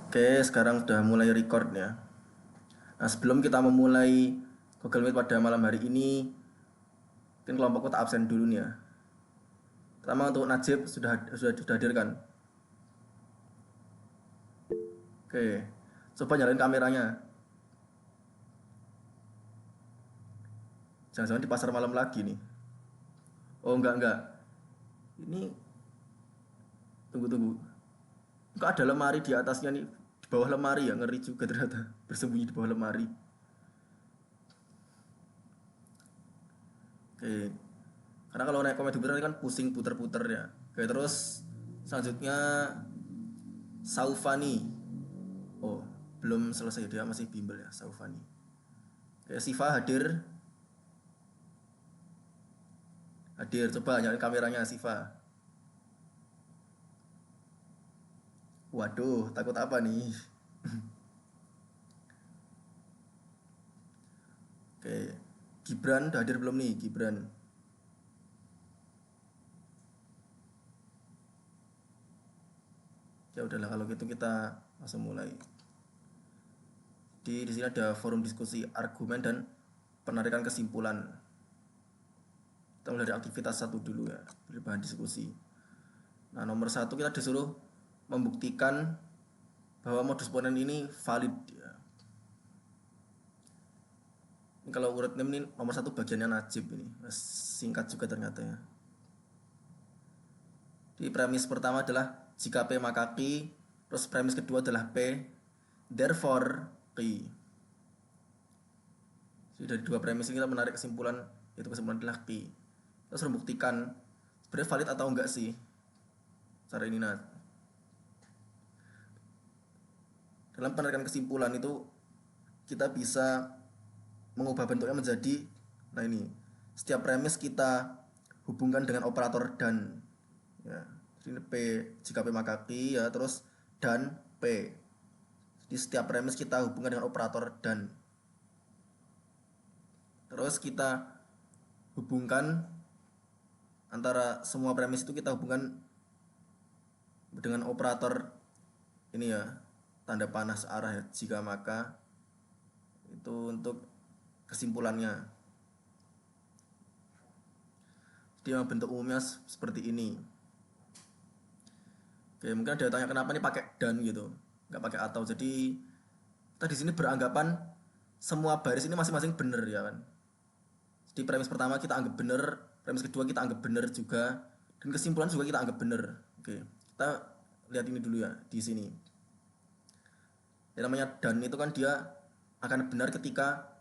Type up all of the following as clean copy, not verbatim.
Oke, sekarang sudah mulai record ya. Nah, sebelum kita memulai Google Meet pada malam hari ini, mungkin kelompokku tak absen dulu nih ya. Pertama untuk Najib sudah hadir kan? Oke, coba nyalain kameranya. Jangan-jangan di pasar malam lagi nih. Oh enggak. Ini tunggu. Kok ada lemari di atasnya nih? Di bawah lemari ya, ngeri juga ternyata. Bersembunyi di bawah lemari. Oke, karena kalau naik komedi puter kan pusing puter-puter ya. Oke, terus selanjutnya Saufani. Oh, belum selesai dia masih bimbel ya Saufani. Oke, Siva hadir. Hadir, coba nyalain kameranya Siva. Waduh, takut apa nih? Oke, Gibran udah hadir belum nih? Gibran. Ya udahlah kalau gitu kita langsung mulai. Di sini ada forum diskusi argumen dan penarikan kesimpulan. Kita mulai dari aktivitas satu dulu ya, beri bahan diskusi. Nah, nomor satu kita disuruh membuktikan bahwa modus ponens ini valid ya. Ini kalau urut name ini nomor satu bagiannya Najib ini. Singkat juga ternyata ya. Di premis pertama adalah jika P maka Q, terus premis kedua adalah P, therefore Q. Jadi dari dua premis ini kita menarik kesimpulan, yaitu kesimpulan adalah Q. Kita harus membuktikan sebenarnya valid atau enggak sih cara ini. Nah, dalam penarikan kesimpulan itu kita bisa mengubah bentuknya menjadi, nah ini, setiap premis kita hubungkan dengan operator dan ya. Jadi P jika P maka Q ya, terus dan P. Jadi setiap premis kita hubungkan dengan operator dan. Terus kita hubungkan antara semua premis itu kita hubungkan dengan operator ini ya, tanda panah searah ya, jika maka itu untuk kesimpulannya. Jadi bentuk umumnya seperti ini. Oke, mungkin ada yang tanya kenapa nih pakai dan gitu, nggak pakai atau. Jadi kita di sini beranggapan semua baris ini masing-masing benar ya kan. Jadi premis pertama kita anggap benar, premis kedua kita anggap benar juga, dan kesimpulan juga kita anggap benar. Oke, kita lihat ini dulu ya di sini. Yang namanya dan itu kan dia akan benar ketika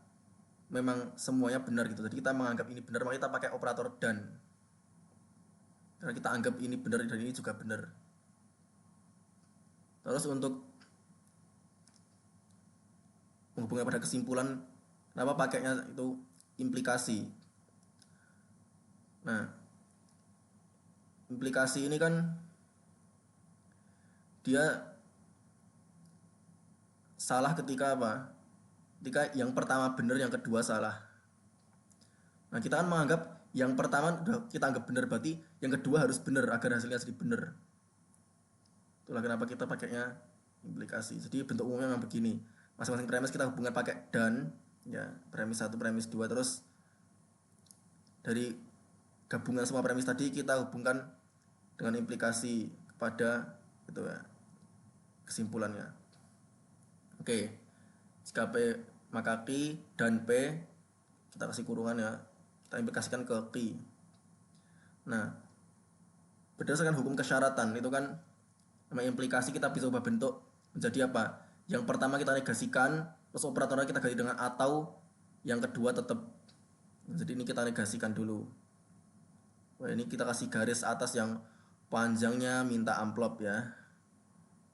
memang semuanya benar gitu. Jadi kita menganggap ini benar, maka kita pakai operator dan. Karena kita anggap ini benar dan ini juga benar. Terus untuk menghubungkan pada kesimpulan, kenapa pakainya itu implikasi. Nah, implikasi ini kan dia salah ketika apa? Ketika yang pertama benar, yang kedua salah. Nah, kita kan menganggap yang pertama kita anggap benar, berarti yang kedua harus benar agar hasilnya jadi benar. Itulah kenapa kita pakainya implikasi. Jadi bentuk umumnya memang begini. Masing-masing premis kita hubungkan pakai dan ya, premis satu, premis dua, terus dari gabungan semua premis tadi kita hubungkan dengan implikasi kepada itu ya, kesimpulannya. Oke, jika P maka Q dan P kita kasih kurungan ya, kita implikasikan ke Q. Nah, berdasarkan hukum kesyaratan itu kan namanya implikasi, kita bisa ubah bentuk menjadi apa? Yang pertama kita negasikan, terus operatornya kita ganti dengan atau, yang kedua tetap. Jadi ini kita negasikan dulu. Wah, ini kita kasih garis atas yang panjangnya minta amplop ya.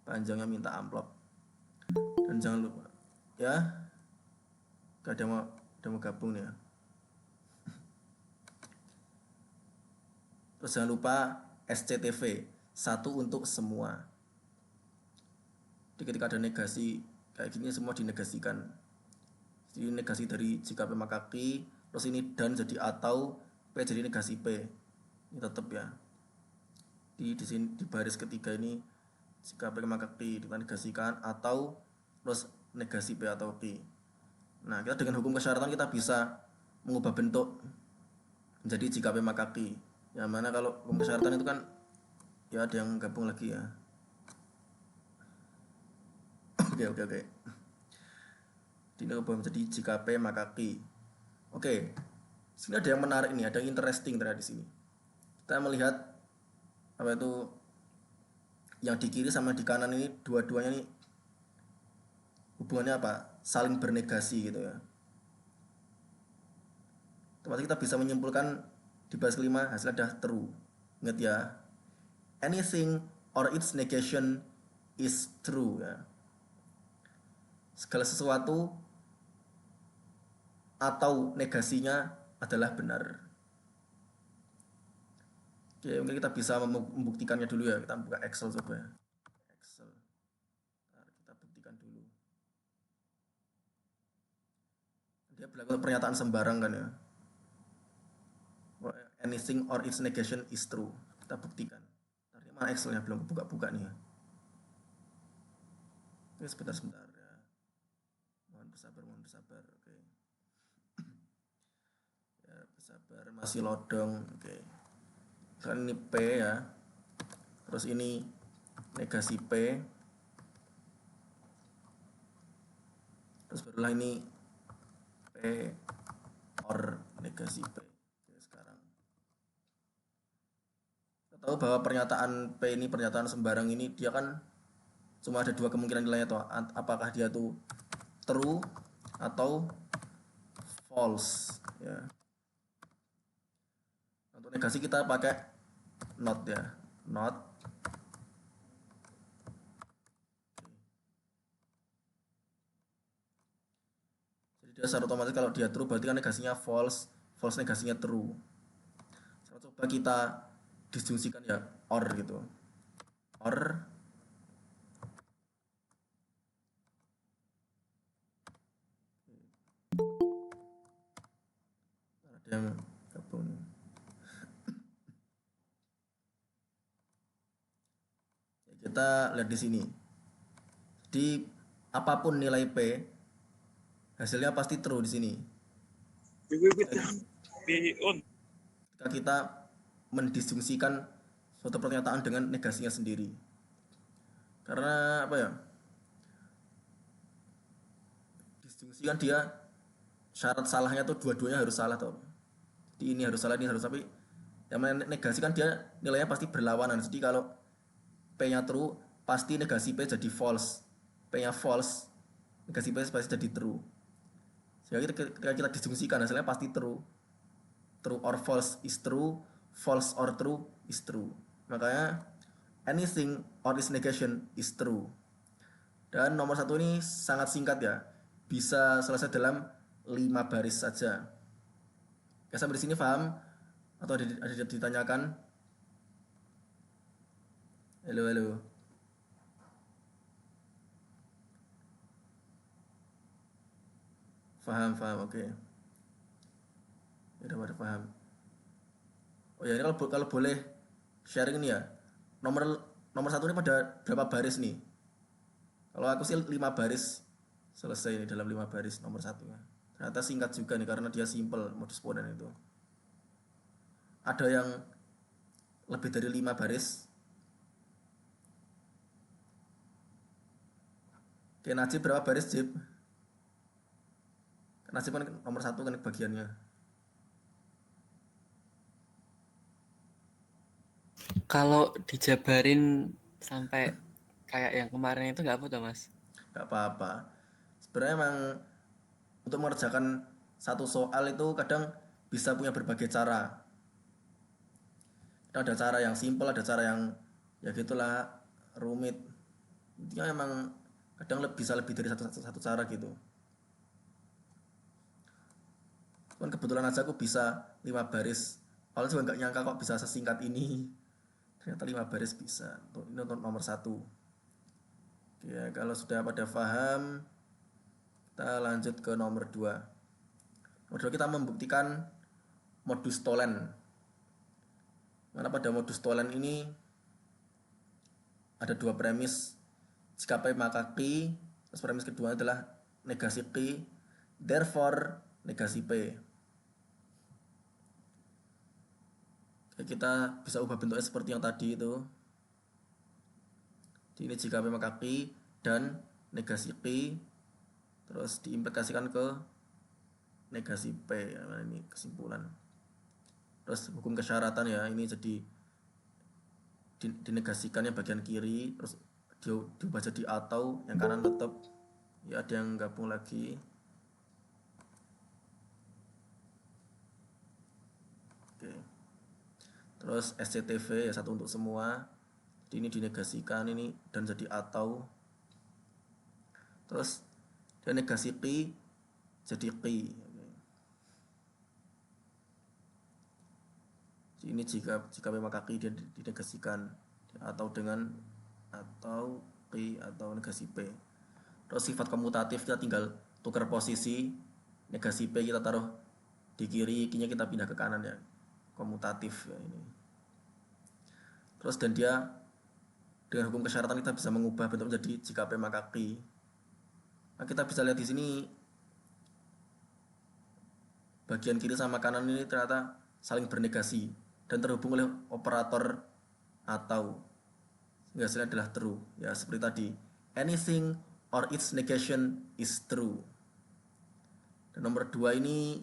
Panjangnya minta amplop. Dan jangan lupa ya, gak ada mau gabung ya. Terus jangan lupa SCTV, satu untuk semua. Jadi ketika ada negasi kayak gini semua dinegasikan. Jadi negasi dari jika P maka Q, terus ini dan jadi atau, P jadi negasi P. Ini tetap ya. Di sini di baris ketiga ini Jika P maka Q kita negasikan atau terus negasi P atau Q. Nah, kita dengan hukum kesyaratan kita bisa mengubah bentuk menjadi jika P maka Q. Yang mana kalau hukum kesyaratan itu kan ya ada yang gabung lagi ya. Oke. Ini ubah menjadi jika P maka Q. Oke. Sini ada yang menarik nih, ada yang interesting terhadap di sini. Kita melihat apa itu yang di kiri sama di kanan ini dua-duanya nih hubungannya apa? Saling bernegasi gitu ya. Otomatis kita bisa menyimpulkan di baris kelima hasilnya adalah true. Ingat ya, anything or its negation is true ya. Segala sesuatu atau negasinya adalah benar. Oke, mungkin kita bisa membuktikannya dulu ya. Kita buka Excel coba ya. Excel. Nah, kita buktikan dulu. Dia bilang pernyataan sembarang kan ya. Anything or its negation is true. Kita buktikan. Tadi mana Excelnya belum buka-buka nih ya. Oke, sebentar ya. Mohon bersabar. Oke. Ya, bersabar, masih lodong. Oke. Sekarang ini P ya. Terus ini negasi P. Terus barulah ini P or negasi P. Oke, sekarang kita tahu bahwa pernyataan P ini, pernyataan sembarang ini, dia kan cuma ada dua kemungkinan nilainya toh. Apakah dia tuh true atau false ya. Untuk negasi kita pakai not ya, not. Jadi dia secara otomatis kalau dia true berarti kan negasinya false, false negasinya true. Sekarang coba kita disjungsikan ya, or gitu, or ada yang gabung. Kita lihat di sini. Di apapun nilai P, hasilnya pasti true di sini. Ketika kita mendisjungsikan suatu pernyataan dengan negasinya sendiri. Karena apa ya? Disjungsi kan dia syarat salahnya tuh dua-duanya harus salah tuh. Jadi ini harus salah, ini harus, tapi yang negasi kan dia nilainya pasti berlawanan. Jadi kalau P-nya true, pasti negasi P jadi false. P-nya false, negasi P pasti jadi true. Sehingga ketika kita disjungsikan hasilnya pasti true. True or false is true, false or true is true. Makanya anything or its negation is true. Dan nomor satu ini sangat singkat ya, bisa selesai dalam 5 baris saja. Oke, sampai di sini paham? Atau ada ditanyakan? Halo. Paham, oke. Udah pada paham. Oh ya, ini kalau boleh sharing ini ya. Nomor satu ini pada berapa baris nih? Kalau aku sih 5 baris selesai ini, dalam 5 baris nomor satu. Ternyata singkat juga nih karena dia simple modus ponens itu. Ada yang lebih dari 5 baris. Oke, Najib berapa baris, Jib? Najib kan nomor satu kan bagiannya. Kalau dijabarin sampai kayak yang kemarin itu nggak apa-apa, Mas? Gak apa-apa. Sebenarnya emang untuk mengerjakan satu soal itu kadang bisa punya berbagai cara. Ada cara yang simple, ada cara yang ya gitulah rumit. Intinya emang kadang bisa lebih dari satu cara gitu. Cuman kebetulan aja aku bisa 5 baris. Awalnya juga nggak nyangka kok bisa sesingkat ini. Ternyata 5 baris bisa. Ini untuk nomor satu. Ya, kalau sudah pada paham, kita lanjut ke nomor 2. Nomor 2 kita membuktikan modus tolen. Mana pada modus tolen ini ada dua premis, jika P maka Q, terus premis kedua adalah negasi Q, therefore negasi P. Oke, kita bisa ubah bentuknya seperti yang tadi itu. Ini jika P maka Q dan negasi Q, terus diimplikasikan ke negasi P. Nah, ini kesimpulan. Terus hukum kesyaratan ya, ini jadi dinegasikannya bagian kiri, terus diubah jadi atau, yang kanan tetap. Ya ada yang gabung lagi. Oke. Terus SCTV ya satu untuk semua. Jadi ini dinegasikan ini dan jadi atau. Terus dia negasi Q jadi Q. Ini jika P maka Q dia dinegasikan atau dengan atau Q atau negasi P. Terus sifat komutatif kita tinggal tukar posisi, negasi P kita taruh di kiri, Q-nya kita pindah ke kanan ya, komutatif ya ini. Terus dan dia dengan hukum kesyaratan kita bisa mengubah bentuk menjadi jika P maka Q. Nah, kita bisa lihat di sini bagian kiri sama kanan ini ternyata saling bernegasi dan terhubung oleh operator atau, sehingga hasilnya adalah true ya, seperti tadi, anything or its negation is true. Dan nomor 2 ini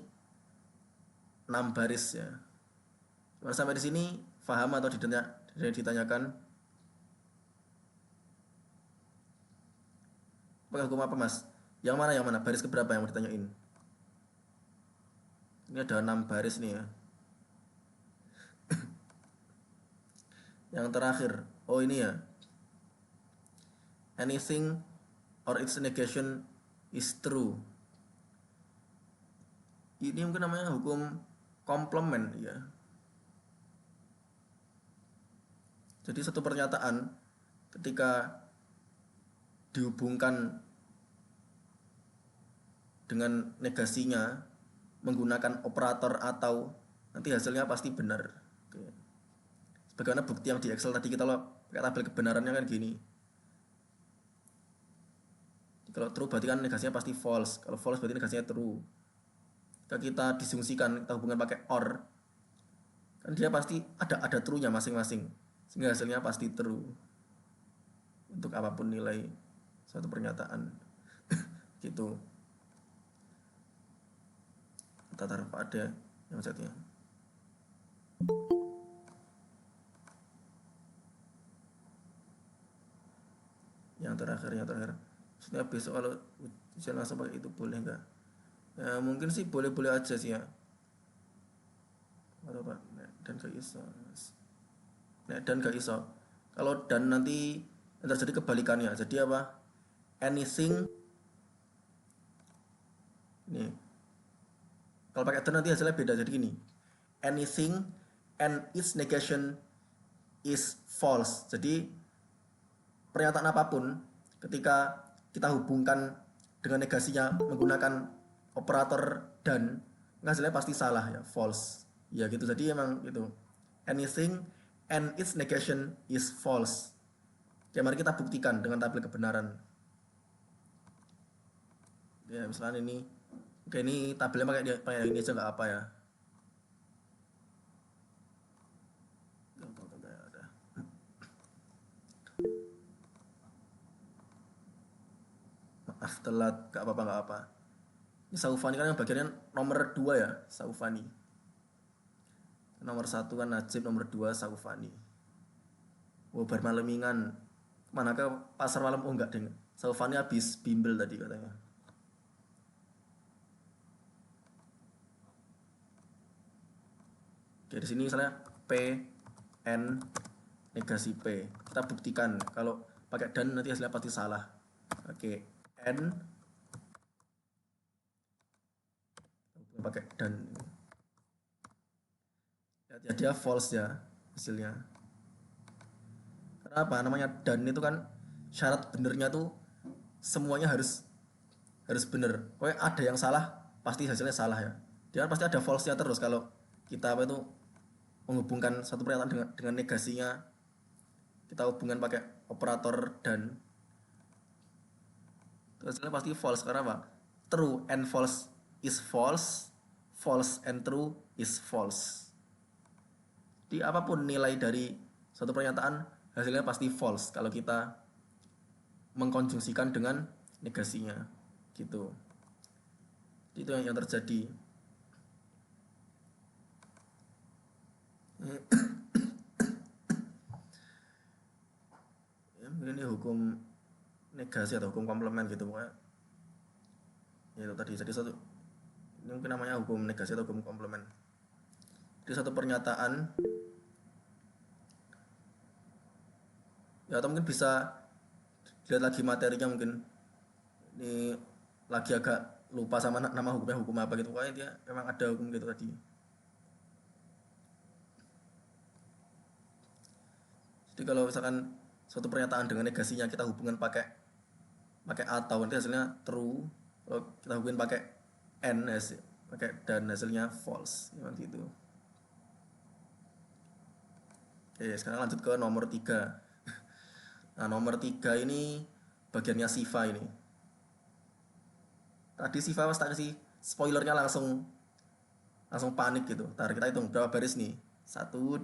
6 baris ya. Cuma sampai di sini paham atau ditanyakan? Pakai hukum apa mas? Yang mana? Baris keberapa yang mau ditanyain? Ini ada 6 baris nih ya. Yang terakhir, oh ini ya, anything or its negation is true. Ini mungkin namanya hukum komplement ya. Jadi satu pernyataan ketika dihubungkan dengan negasinya menggunakan operator atau, nanti hasilnya pasti benar. Oke. Bagaimana bukti yang di Excel tadi kita lo pakai tabel kebenarannya kan gini. Kalau true berarti kan negasinya pasti false. Kalau false berarti negasinya true. Jika kita disfungsikan, kita hubungan pakai or, kan dia pasti ada true-nya masing-masing. Sehingga hasilnya pasti true. Untuk apapun nilai suatu pernyataan. Gitu. Kita taruh pada yang satunya. Yang terakhir. Maksudnya besok kalau ujian langsung pakai itu boleh nggak? Ya, mungkin sih boleh-boleh aja sih ya. Atau apa? Dan gak iso. Dan gak iso. Kalau dan nanti yang terjadi kebalikannya. Jadi apa? Anything. Ini. Kalau pakai dan nanti hasilnya beda. Jadi gini. Anything and its negation is false. Jadi pernyataan apapun ketika kita hubungkan dengan negasinya menggunakan operator dan, hasilnya pasti salah ya, false ya gitu. Jadi emang gitu, anything and its negation is false. Oke, mari kita buktikan dengan tabel kebenaran ya. Misalnya ini, oke, ini tabelnya pakai ini aja nggak apa ya. Maaf telat, gak apa-apa. Ini Saufani kan yang bagiannya nomor 2 ya, Saufani. Nomor 1 kan Najib, nomor 2 Saufani. Oh, bar malemingan. Mana ke pasar malam? Oh enggak deng. Saufani habis bimbel tadi katanya. Oke, di sini misalnya P N negasi P. Kita buktikan kalau pakai dan nanti hasilnya pasti salah. Oke. N pakai dan ya, dia false ya hasilnya. Kenapa namanya dan? Itu kan syarat benernya tuh semuanya harus bener. Pokoknya ada yang salah pasti hasilnya salah ya. Dia kan pasti ada false-nya terus kalau kita menghubungkan satu pernyataan dengan negasinya. Kita hubungkan pakai operator dan itu hasilnya pasti false karena apa? True and false is false, false and true is false. Jadi apapun nilai dari suatu pernyataan hasilnya pasti false kalau kita mengkonjungsikan dengan negasinya gitu. Itu yang terjadi. Ya, mungkin ini hukum negasi atau hukum komplement gitu pokoknya. Ya itu tadi jadi satu ini mungkin namanya hukum negasi atau hukum komplement. Jadi satu pernyataan ya atau mungkin bisa dilihat lagi materinya mungkin ini lagi agak lupa sama nama hukumnya hukum apa gitu pokoknya dia memang ada hukum gitu tadi. Jadi kalau misalkan suatu pernyataan dengan negasinya kita hubungkan pakai atau nanti hasilnya true, kalau kita hubungin pakai and pakai dan hasilnya false seperti itu. Oke, sekarang lanjut ke nomor 3. Nah, nomor 3 ini bagiannya Siva ini. Tadi Siva pas tak kasih spoilernya langsung panik gitu. Ntar kita hitung berapa baris nih. 1, 2,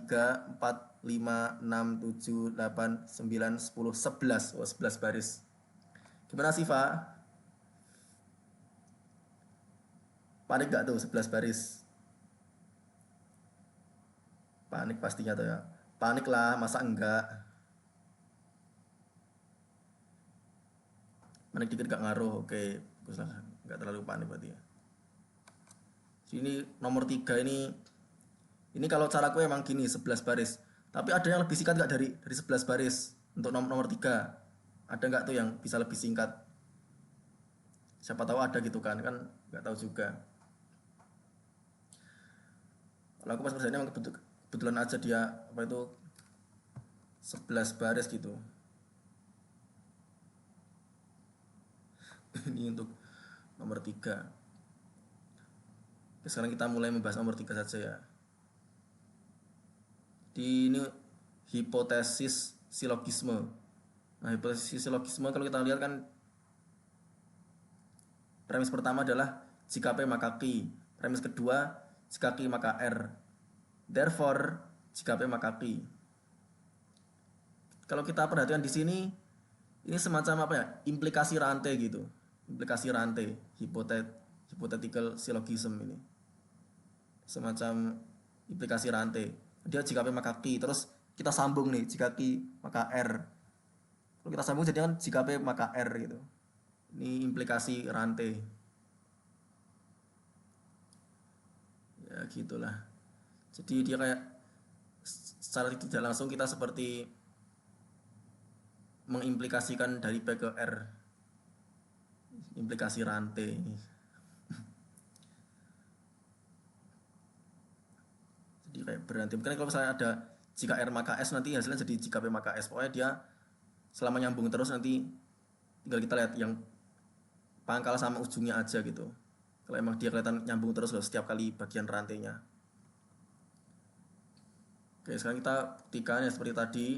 3, 4, 5, 6, 7, 8, 9, 10, 11. Oh, 11 baris. Gimana Siva? Panik gak tuh 11 baris? Panik pastinya tuh ya. Panik lah, masa enggak? Panik dikit gak ngaruh, oke. Bagus lah, gak terlalu panik berarti ya. Jadi ini nomor 3 ini kalau caraku emang gini 11 baris. Tapi ada yang lebih singkat gak dari 11 baris untuk nomor 3? Ada nggak tuh yang bisa lebih singkat? Siapa tahu ada gitu kan nggak tahu juga. Kalau aku pas kerjanya emang kebetulan aja dia apa itu 11 baris gitu. Ini untuk nomor 3. Oke, sekarang kita mulai membahas nomor 3 saja ya. Di ini hipotesis silogisme. Nah, hipotesis silogisme kalau kita lihat kan premis pertama adalah jika P maka Q. Premis kedua jika Q maka R. Therefore, jika P maka Q. Kalau kita perhatikan di sini ini semacam apa ya? Implikasi rantai gitu. Implikasi rantai, hypothetical syllogism ini. Semacam implikasi rantai. Dia jika P maka Q, terus kita sambung nih jika Q maka R. Kalau kita sambung jadi kan jika P maka R gitu. Ini implikasi rantai. Ya gitulah. Jadi dia kayak secara tidak langsung kita seperti mengimplikasikan dari P ke R. Implikasi rantai. Jadi kayak berhenti. Mungkin kalau misalnya ada jika R maka S nanti hasilnya jadi jika P maka S. Pokoknya dia selama nyambung terus nanti tinggal kita lihat yang pangkal sama ujungnya aja gitu. Kalau emang dia kelihatan nyambung terus loh setiap kali bagian rantainya. Oke, sekarang kita buktikan ya seperti tadi.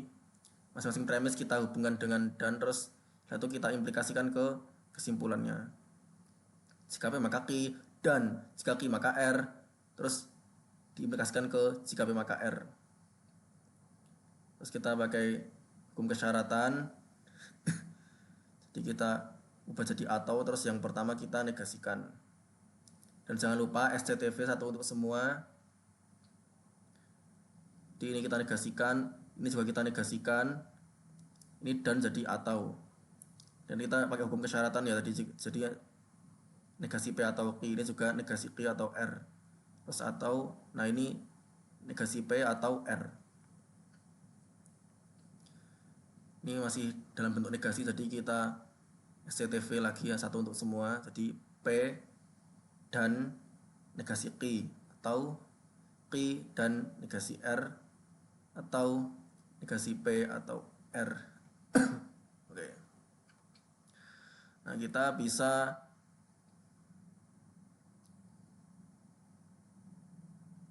Masing-masing premis kita hubungkan dengan dan terus lalu kita implikasikan ke kesimpulannya. Jika P maka Q dan jika Q maka R terus diimplikasikan ke jika P maka R. Terus kita pakai hukum kesyaratan. Jadi kita ubah jadi atau terus yang pertama kita negasikan. Dan jangan lupa SCTV satu untuk semua. Di ini kita negasikan, ini juga kita negasikan. Ini dan jadi atau. Dan kita pakai hukum kesyaratan ya tadi jadi negasi P atau Q, ini juga negasi Q atau R. Terus atau nah ini negasi P atau R. Ini masih dalam bentuk negasi jadi kita SCTV lagi ya satu untuk semua. Jadi P dan negasi Q atau Q dan negasi R atau negasi P atau R. Oke. Nah, kita bisa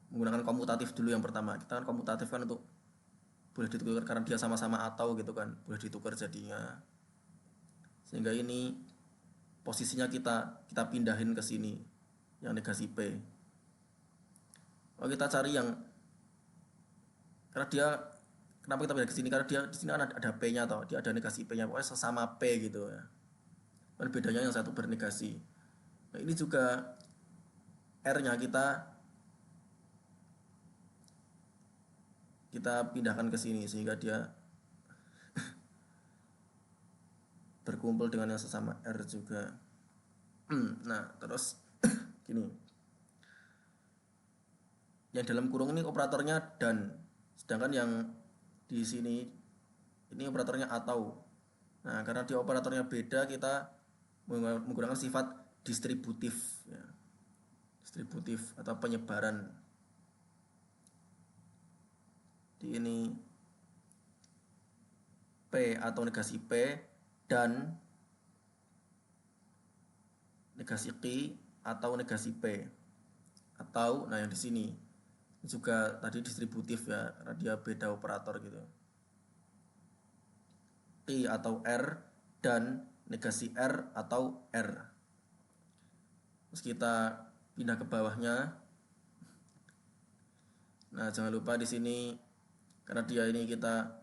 menggunakan komutatif dulu yang pertama. Kita kan komutatif kan untuk boleh ditukar karena dia sama-sama atau gitu kan, boleh ditukar jadinya. Sehingga ini posisinya kita pindahin ke sini yang negasi P. Kalau kita cari yang karena dia kenapa kita pindah ke sini, karena dia di sini kan ada P-nya atau dia ada negasi P-nya, pokoknya sesama P gitu ya. Dan bedanya yang satu bernegasi. Nah, ini juga R-nya kita pindahkan ke sini sehingga dia berkumpul dengan yang sesama R juga. Nah, terus gini. Yang dalam kurung ini operatornya dan, sedangkan yang di sini ini operatornya atau. Nah, karena dia operatornya beda, kita menggunakan sifat distributif ya. Distributif atau penyebaran. Di ini P atau negasi P dan negasi Q atau negasi P. Atau nah yang di sini juga tadi distributif ya, karena dia beda operator gitu. Q atau R dan negasi R atau R. Terus kita pindah ke bawahnya. Nah, jangan lupa di sini karena dia ini kita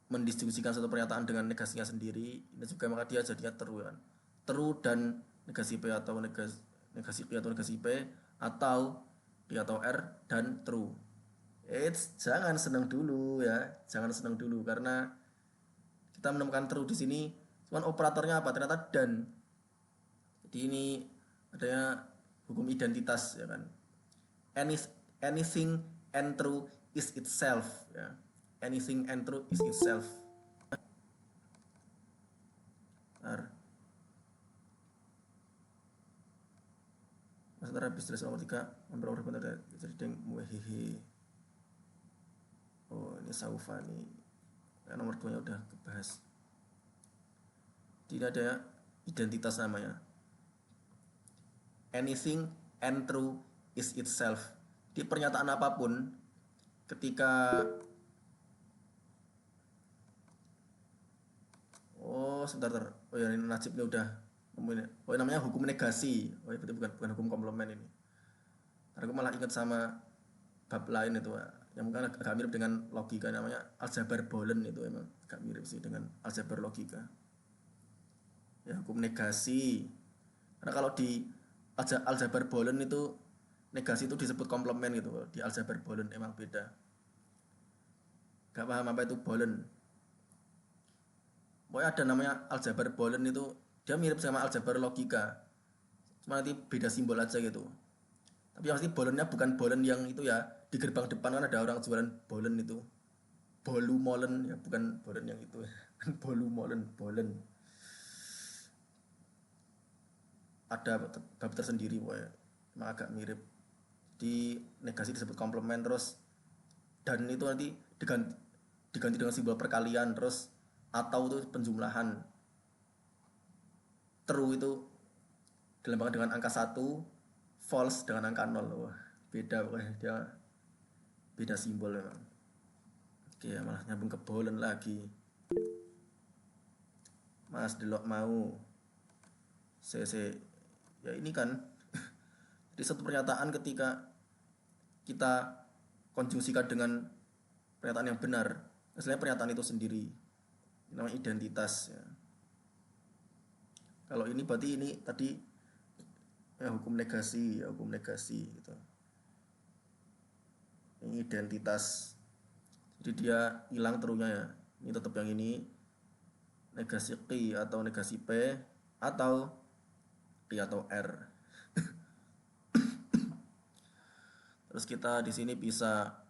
mendistribusikan satu pernyataan dengan negasinya sendiri, ini juga maka dia jadinya true kan. True dan negasi P atau negasi P atau negasi P atau P atau R dan true. Jangan senang dulu ya, jangan senang dulu karena kita menemukan true di sini, cuman operatornya apa? Ternyata dan. Jadi ini adanya hukum identitas ya kan. Anything and true is itself ya. Anything and true is itself. Masalah habis terus nomor 3 nomor benar jadi muhehe. Oh ini saufa nih. Nomor 2 nya udah kebahas. Tidak ada identitas namanya. Anything and true is itself. Di pernyataan apapun ketika sebentar. Oh ya ini Najib ini udah nemuin. Oh ini namanya hukum negasi. Oh ya berarti bukan hukum komplement ini. Karena aku malah ingat sama bab lain itu yang mungkin agak mirip dengan logika, namanya aljabar Bolen. Itu emang agak mirip sih dengan aljabar logika ya, hukum negasi. Karena kalau di aljabar Bolen itu negasi itu disebut komplement gitu. Di aljabar Bolen emang beda. Gak paham apa itu Bolen? Pokoknya ada namanya aljabar Bolen, itu dia mirip sama aljabar logika, cuma nanti beda simbol aja gitu. Tapi yang pasti bolennya bukan bolen yang itu ya, di gerbang depan kan ada orang jualan bolen itu, bolu molen ya, bukan bolen yang itu. Bolu molen, bolen ada bab tersendiri pokoknya, emang agak mirip. Di negasi disebut komplement, terus dan itu nanti diganti dengan simbol perkalian, terus atau itu penjumlahan, true itu dilambangkan dengan angka 1, false dengan angka 0. Wah, beda pokoknya, dia beda simbol memang. Oke, malah nyambung ke bolen lagi. Mas delok mau CC ya ini kan. Di satu pernyataan ketika kita konjungsikan dengan pernyataan yang benar, misalnya pernyataan itu sendiri, ini namanya identitas ya. Kalau ini berarti ini tadi ya hukum negasi ya, hukum negasi gitu. Ini identitas, jadi dia hilang terunya ya. Ini tetap yang ini negasi Q atau negasi P atau Q atau R. Terus kita di sini bisa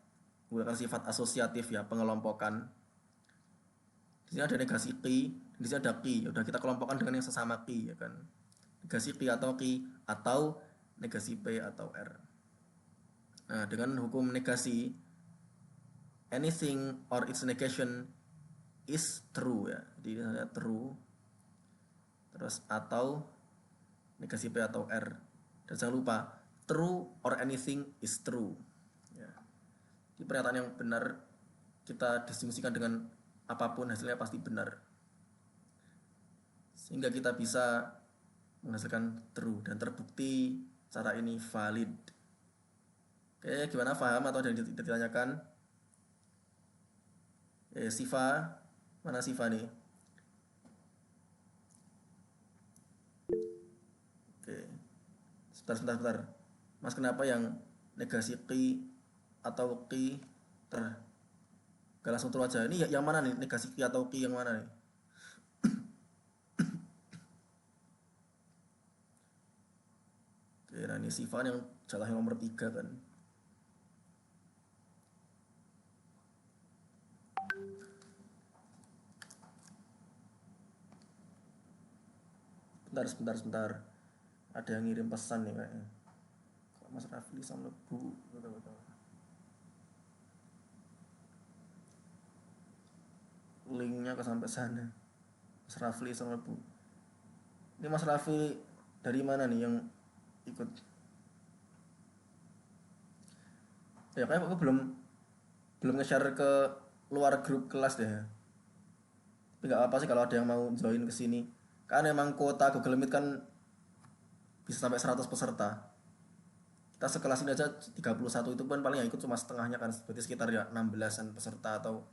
menggunakan sifat asosiatif ya, pengelompokan. Di sini ada negasi Q, di sini ada Q. Udah kita kelompokkan dengan yang sesama Q ya kan. Negasi Q atau negasi P atau R. Nah, dengan hukum negasi, anything or its negation is true ya. Jadi ada true. Terus atau negasi P atau R. Dan jangan lupa true or anything is true ya. Di pernyataan yang benar kita disfungsikan dengan apapun hasilnya pasti benar. Sehingga kita bisa menghasilkan true dan terbukti cara ini valid. Oke, gimana, paham atau ada yang ditanyakan? Siva, mana Siva nih? Oke, sebentar. Mas, kenapa yang negasi qi atau qi gak langsung true aja? Ini yang mana nih? Negasi qi atau qi yang mana nih? Oke, nah ini Siva yang salah yang nomor 3 kan. Sebentar. Ada yang ngirim pesan nih kayaknya. Kok Mas Rafli sama Bu? Betul. Linknya ke sampai sana. Mas Rafli sama Bu. Ini Mas Rafli dari mana nih yang ikut? Ya kayak aku belum nge-share ke luar grup kelas deh. Tapi nggak apa sih kalau ada yang mau join ke sini. Kan emang kuota Google Meet kan bisa sampai 100 peserta. Kita sekelas ini aja 31, itu pun paling yang ikut cuma setengahnya kan. Berarti sekitar ya 16-an peserta, atau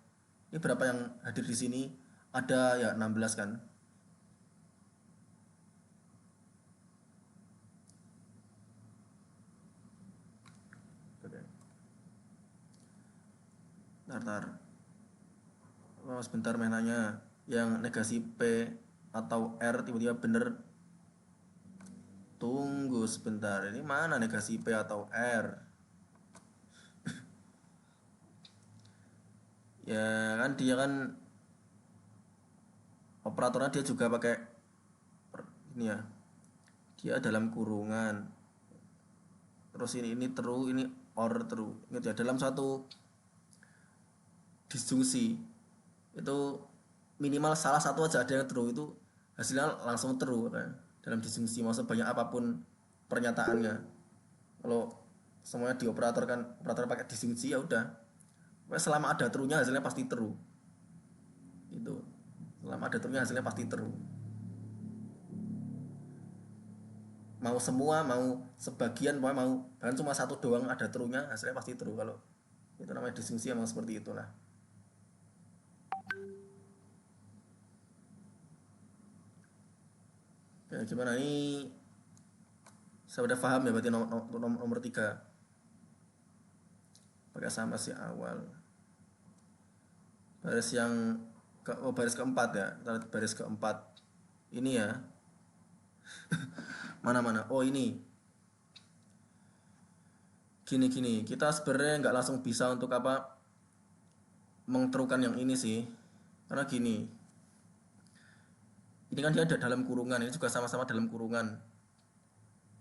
ini berapa yang hadir di sini? Ada ya 16 kan. Bentar. Oh, sebentar main nanya. Yang negasi P atau R tiba-tiba bener. Tunggu sebentar. Ini mana negasi P atau R? Ya kan dia kan operatornya dia juga pakai ini ya. Dia dalam kurungan. Terus ini true, ini or true. Ingat ya, dalam satu disjungsi itu minimal salah satu aja ada yang true, itu hasilnya langsung true kan. Dalam disjungsi maksudnya banyak apapun pernyataannya. Kalau semuanya di operator pakai disjungsi, ya udah. Selama ada true-nya hasilnya pasti true. Itu. Selama ada true-nya hasilnya pasti true. Mau semua, mau sebagian, mau bahkan cuma satu doang ada true-nya, hasilnya pasti true. Kalau itu namanya disjungsi, emang seperti itulah. Ya, gimana ini? Saya udah paham ya berarti nomor 3 pakai sama si awal. Baris yang baris keempat ya. Baris keempat ini ya. Mana? Oh, ini. Gini. Kita sebenarnya nggak langsung bisa untuk apa mengterukan yang ini sih. Karena gini. Ini kan dia ada dalam kurungan, ini juga sama-sama dalam kurungan.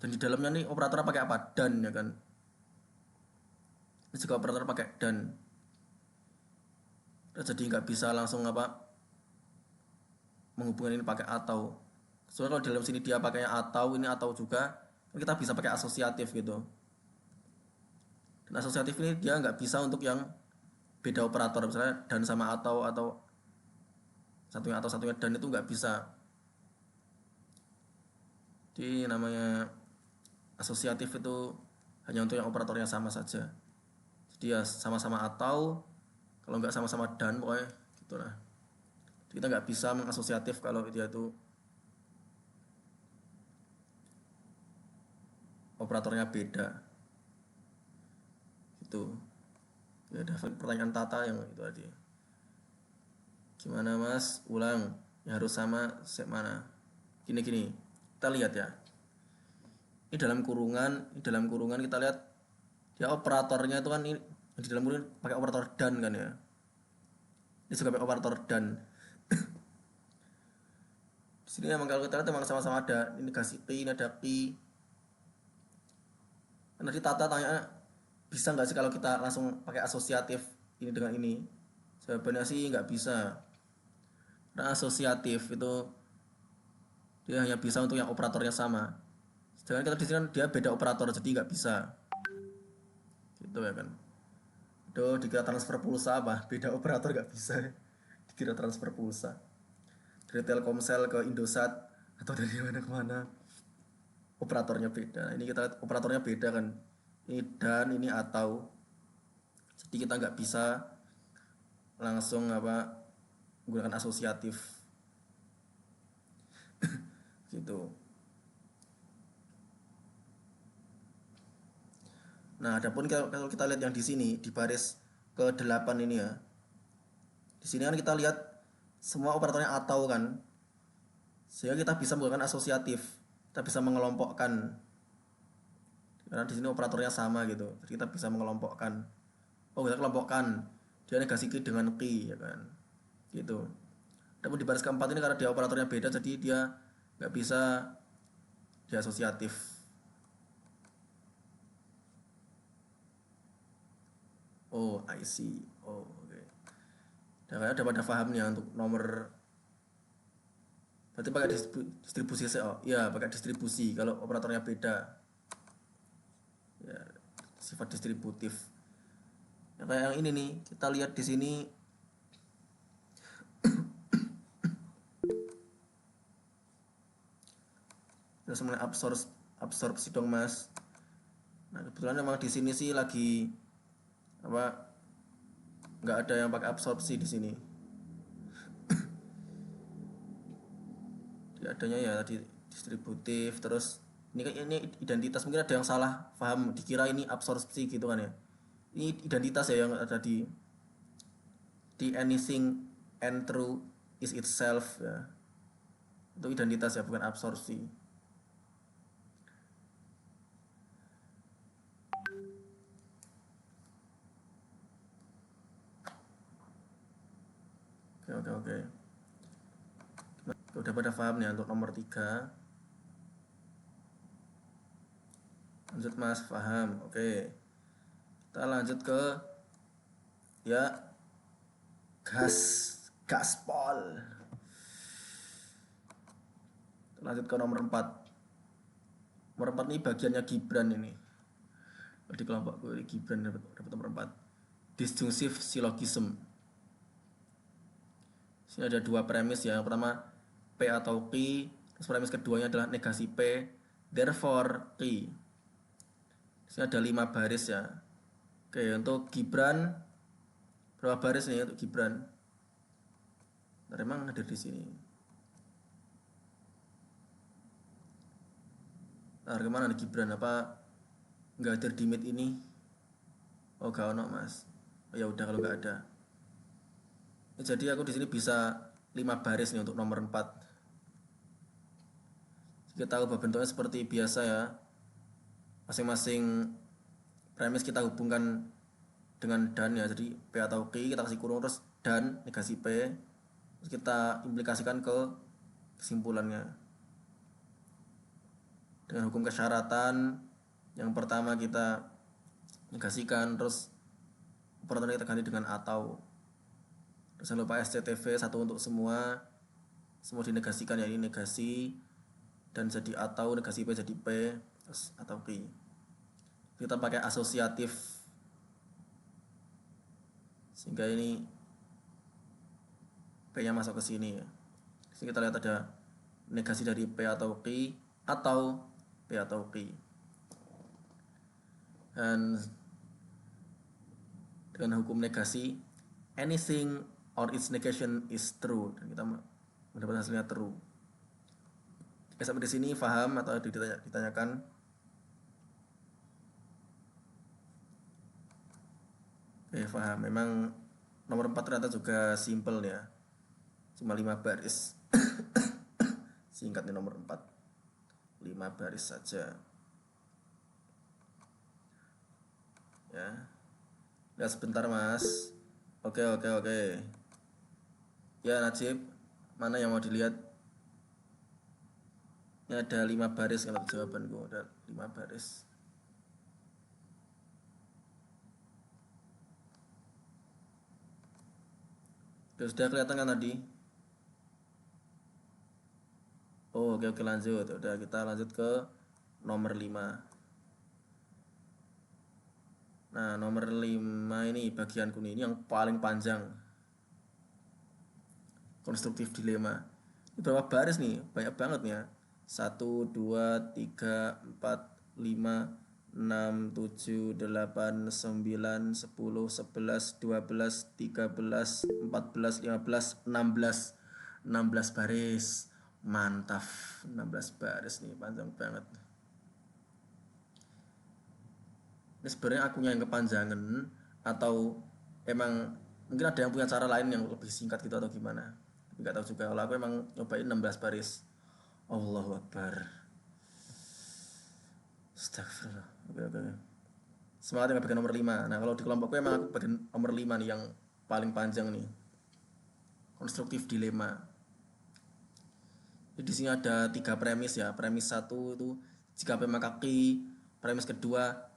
Dan di dalamnya nih operator pakai apa? Dan ya kan. Ini juga operator pakai dan. Jadi nggak bisa langsung apa menghubungkan ini pakai atau. Soalnya kalau dalam sini dia pakainya atau, ini atau juga, kita bisa pakai asosiatif gitu. Dan asosiatif ini dia nggak bisa untuk yang beda operator, misalnya dan sama atau satunya dan, itu nggak bisa. Jadi namanya asosiatif itu hanya untuk yang operatornya sama saja. Jadi ya sama-sama atau, kalau nggak sama-sama dan, pokoknya gitulah. Jadi kita nggak bisa mengasosiatif kalau dia itu operatornya beda. Itu. Ya, ada pertanyaan Tata yang itu tadi. Gimana Mas? Ulang. Ya harus sama set mana? Gini. Kita lihat ya. Ini dalam kurungan kita lihat dia operatornya itu kan ini di dalam kurungan pakai operator dan kan ya. Ini juga pakai operator dan. Di sini emang kalau kita lihat emang sama-sama ada. Ini negasi P, ini ada P. Nanti Tata tanya, bisa nggak sih kalau kita langsung pakai asosiatif ini dengan ini? Jawabannya sih nggak bisa. Karena asosiatif itu dia hanya bisa untuk yang operatornya sama. Sedangkan kita di sini kan dia beda operator, jadi nggak bisa. Gitu ya kan. Do dikira transfer pulsa apa? Beda operator gak bisa. Dikira transfer pulsa. Dari Telkomsel ke Indosat atau dari mana ke mana. Operatornya beda. Ini kita lihat operatornya beda kan. Ini dan ini atau. Jadi kita nggak bisa langsung apa menggunakan asosiatif gitu. Nah, adapun kalau kita lihat yang di sini di baris ke-8 ini ya. Di sini kan kita lihat semua operatornya atau kan. Sehingga kita bisa menggunakan asosiatif. Kita bisa mengelompokkan. Karena di sini operatornya sama gitu. Jadi kita bisa mengelompokkan. Oh, kita kelompokkan. Dia negasi ki dengan ki ya kan. Gitu. Namun di baris keempat ini karena dia operatornya beda jadi dia nggak bisa dia asosiatif. Oh, I see. Oh, oke. Udah pada paham nih ya untuk nomor. Berarti pakai distribusi oh iya pakai distribusi kalau operatornya beda ya, sifat distributif ya, kayak yang ini nih kita lihat di sini terus mulai absorpsi dong mas. Nah kebetulan memang di sini sih lagi apa nggak ada yang pakai absorpsi di sini. Di adanya ya tadi distributif terus ini identitas mungkin ada yang salah paham dikira ini absorpsi gitu kan ya. Ini identitas ya yang ada di anything and true is itself ya. Itu identitas ya bukan absorpsi. Oke. Udah pada paham nih untuk nomor 3. Lanjut mas, paham. Oke. Kita lanjut ke ya gaspol. Lanjut ke nomor 4. Nomor 4 ini bagiannya Gibran ini. Di kelompok gue Gibran dapat nomor 4. Disjunctive syllogism. Sini ada dua premis ya. Yang pertama P atau Q. Terus premis keduanya adalah negasi P. Therefore Q. Sini ada 5 baris ya. Oke, untuk Gibran berapa baris nih untuk Gibran? Nah, emang hadir di sini. Nah, kemana nih Gibran? Apa nggak hadir di meet ini? Oh, gak ono mas. Oh, ya udah kalau nggak ada. Jadi aku di sini bisa 5 baris nih untuk nomor 4. Kita tahu bahwa bentuknya seperti biasa ya. Masing-masing premis kita hubungkan dengan dan ya. Jadi P atau Q kita kasih kurung terus dan negasi P. Terus kita implikasikan ke kesimpulannya. Dengan hukum kesyaratan yang pertama kita negasikan terus operatornya kita ganti dengan atau. Terus jangan lupa SCTV satu untuk semua dinegasikan ya, ini negasi dan jadi atau negasi P jadi P terus atau Q. Kita pakai asosiatif sehingga ini P nya masuk ke sini ya. Jadi kita lihat ada negasi dari P atau Q atau P atau Q. Dan dengan hukum negasi anything or its negation is true dan kita mendapat hasilnya true. Oke, sampai di sini paham atau ditanyakan? Oke, paham. Memang nomor 4 ternyata juga simple ya. Cuma 5 baris. Singkat nih nomor 4. 5 baris saja. Ya. Lihat sebentar, Mas. Oke. Ya, Najib. Mana yang mau dilihat? Ini ada 5 baris kalau jawabanku. Ada 5 baris. Sudah kelihatan kan tadi? Oh, oke lanjut. Udah kita lanjut ke nomor 5. Nah, nomor 5 ini bagianku nih, ini yang paling panjang. Konstruktif dilema. Ini berapa baris nih? Banyak banget nih ya. 1, 2, 3, 4, 5, 6, 7, 8, 9, 10, 11, 12, 13, 14, 15, 16. 16 baris. Mantap. 16 baris nih, panjang banget. Ini sebenarnya akunya yang kepanjangan atau emang mungkin ada yang punya cara lain yang lebih singkat gitu atau gimana, tapi nggak tahu juga. Kalau aku emang nyobain 16 baris. Allahu Akbar. Astagfirullah. Oke, oke. Semangat yang bagian nomor 5. Nah, kalau di kelompokku emang aku bagian nomor 5 nih yang paling panjang nih. Konstruktif dilema. Jadi di sini ada 3 premis ya. Premis 1 itu jika P maka Q, premis kedua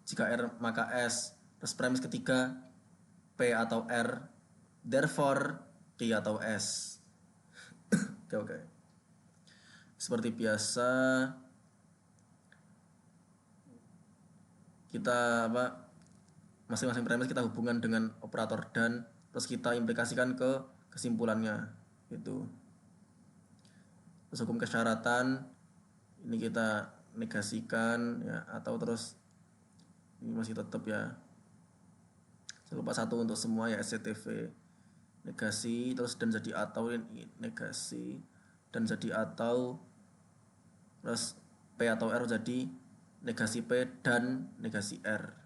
jika R maka S, terus premis ketiga P atau R, therefore Q atau S. Oke, oke. Seperti biasa kita masing-masing premis kita hubungkan dengan operator dan, terus kita implikasikan ke kesimpulannya gitu. Terus hukum kesyaratan ini kita negasikan ya, atau terus ini masih tetap ya. Jangan lupa 1 untuk semua ya, SCTV. Negasi terus dan jadi atau, ini negasi dan jadi atau, terus P atau R jadi negasi P dan negasi R.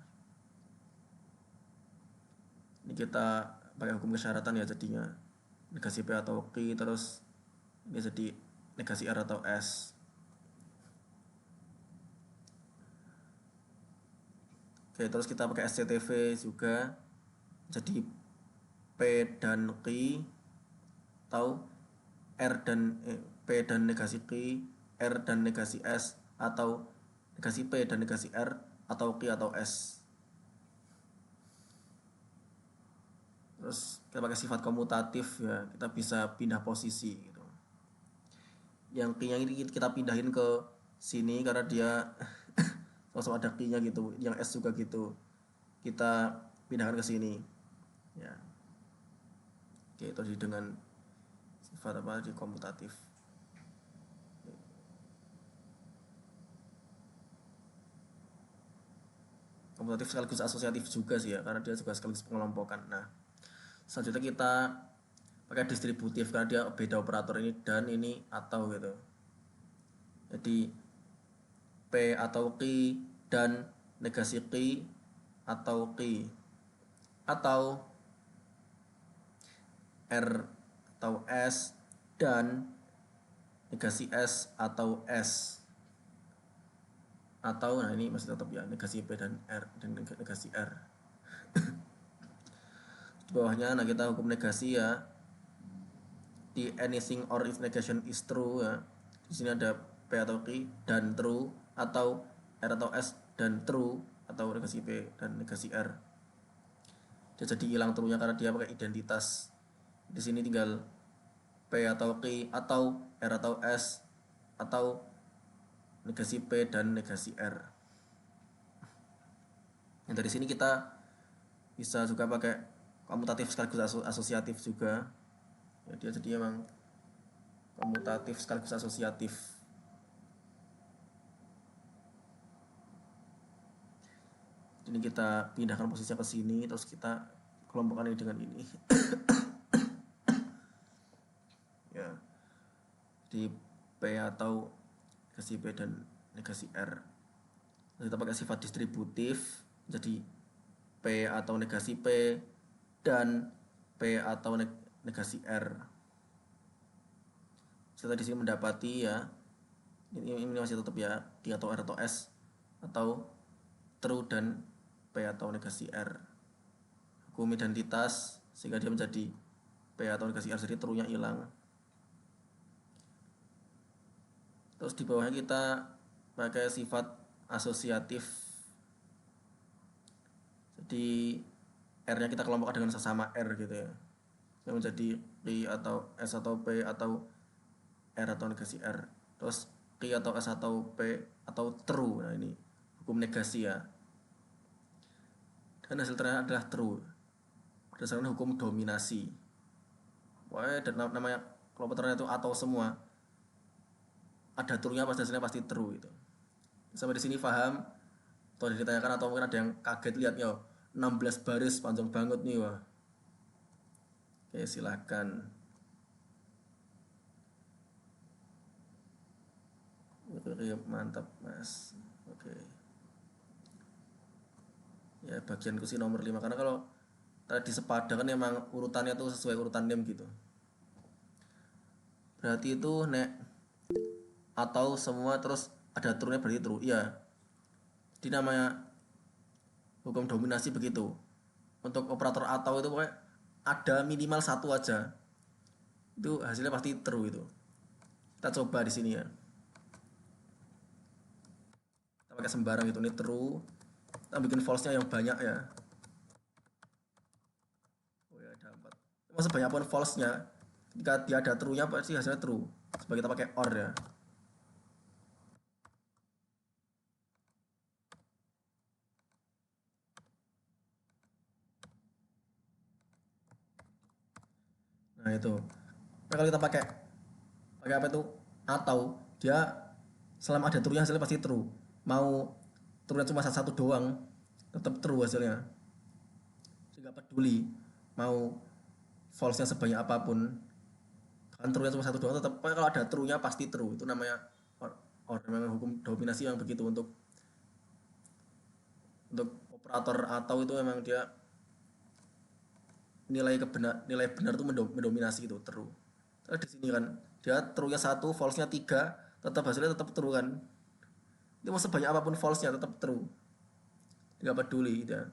Ini kita pakai hukum kesyaratan ya, jadinya negasi P atau Q, terus ini jadi negasi R atau S. Oke, terus kita pakai SCTV juga, jadi P dan Q atau P dan negasi Q, R dan negasi S, atau negasi P dan negasi R, atau Q atau S. Terus kita pakai sifat komutatif ya, kita bisa pindah posisi gitu. Yang Q-nya ini kita pindahin ke sini karena dia sama-sama ada Q-nya gitu. Yang S juga gitu, kita pindahkan ke sini ya. Oke, itu dengan sifat di komutatif. Komutatif sekaligus asosiatif juga sih ya, karena dia juga sekaligus pengelompokan. Nah, selanjutnya kita pakai distributif karena dia beda operator, ini dan ini atau gitu. Jadi P atau Q dan negasi Q atau Q, atau R atau S dan negasi S atau S, atau nah ini masih tetap ya negasi P dan R dan negasi R. Di bawahnya nah kita hukum negasi ya, di anything or if negation is true ya. Di sini ada P atau Q dan true, atau R atau S dan true, atau negasi P dan negasi R. Dia jadi hilang true-nya karena dia pakai identitas. Di sini tinggal P atau Q atau R atau S atau negasi P dan negasi R. Yang dari sini kita bisa juga pakai komutatif sekaligus asosiatif juga ya, dia jadi emang komutatif sekaligus asosiatif. Ini kita pindahkan posisinya ke sini, terus kita kelompokkan ini dengan ini. Ya, di P atau negasi P dan negasi R. Terus kita pakai sifat distributif, jadi P atau negasi P dan P atau negasi R. Kita di sini mendapati ya, ini masih tetap ya, Q atau R atau S, atau true dan P atau negasi R. Hukum identitas sehingga dia menjadi P atau negasi R, jadi true-nya hilang. Terus di bawahnya kita pakai sifat asosiatif, jadi R-nya kita kelompokkan dengan sesama R gitu ya, yang menjadi Q atau S atau P atau R atau negasi R. Terus Q atau S atau P atau true. Nah ini hukum negasi ya. dan hasil terakhir adalah true berdasarkan hukum dominasi. Pokoknya namanya kalau patternnya itu atau semua ada true-nya pasti hasilnya pasti true itu. Sampai di sini paham? Atau ditanyakan atau mungkin ada yang kaget lihatnya 16 baris panjang banget nih wah. Oke, silakan. Oke, mantap mas. Oke. Ya bagianku sih nomor 5 karena kalau tadi sepadan kan emang urutannya tuh sesuai urutan name gitu. Berarti itu nek atau semua terus ada true-nya berarti true. Iya. Jadi namanya hukum dominasi begitu. Untuk operator atau itu pokoknya ada minimal satu aja. Itu hasilnya pasti true itu. Kita coba di sini ya. Kita pakai sembarang gitu, ini true. Kita bikin false-nya yang banyak ya. Oh ya ada 4. Cuma sebanyak pun false-nya, ketika dia ada true-nya pasti hasilnya true. Coba kita pakai or ya. Nah itu. Nah, kalau kita pakai apa itu atau dia selama ada true-nya hasilnya pasti true. Mau true-nya cuma satu doang tetap true hasilnya. Sehingga peduli mau false-nya sebanyak apapun kan true-nya cuma satu doang tetap kalau ada true-nya pasti true. Itu namanya memang hukum dominasi yang begitu untuk operator atau itu memang dia nilai benar itu mendominasi itu true. Terus di sini kan dia true-nya 1, false-nya 3, tetap hasilnya tetap true kan. Itu mau sebanyak apapun false-nya tetap true. Enggak peduli dia.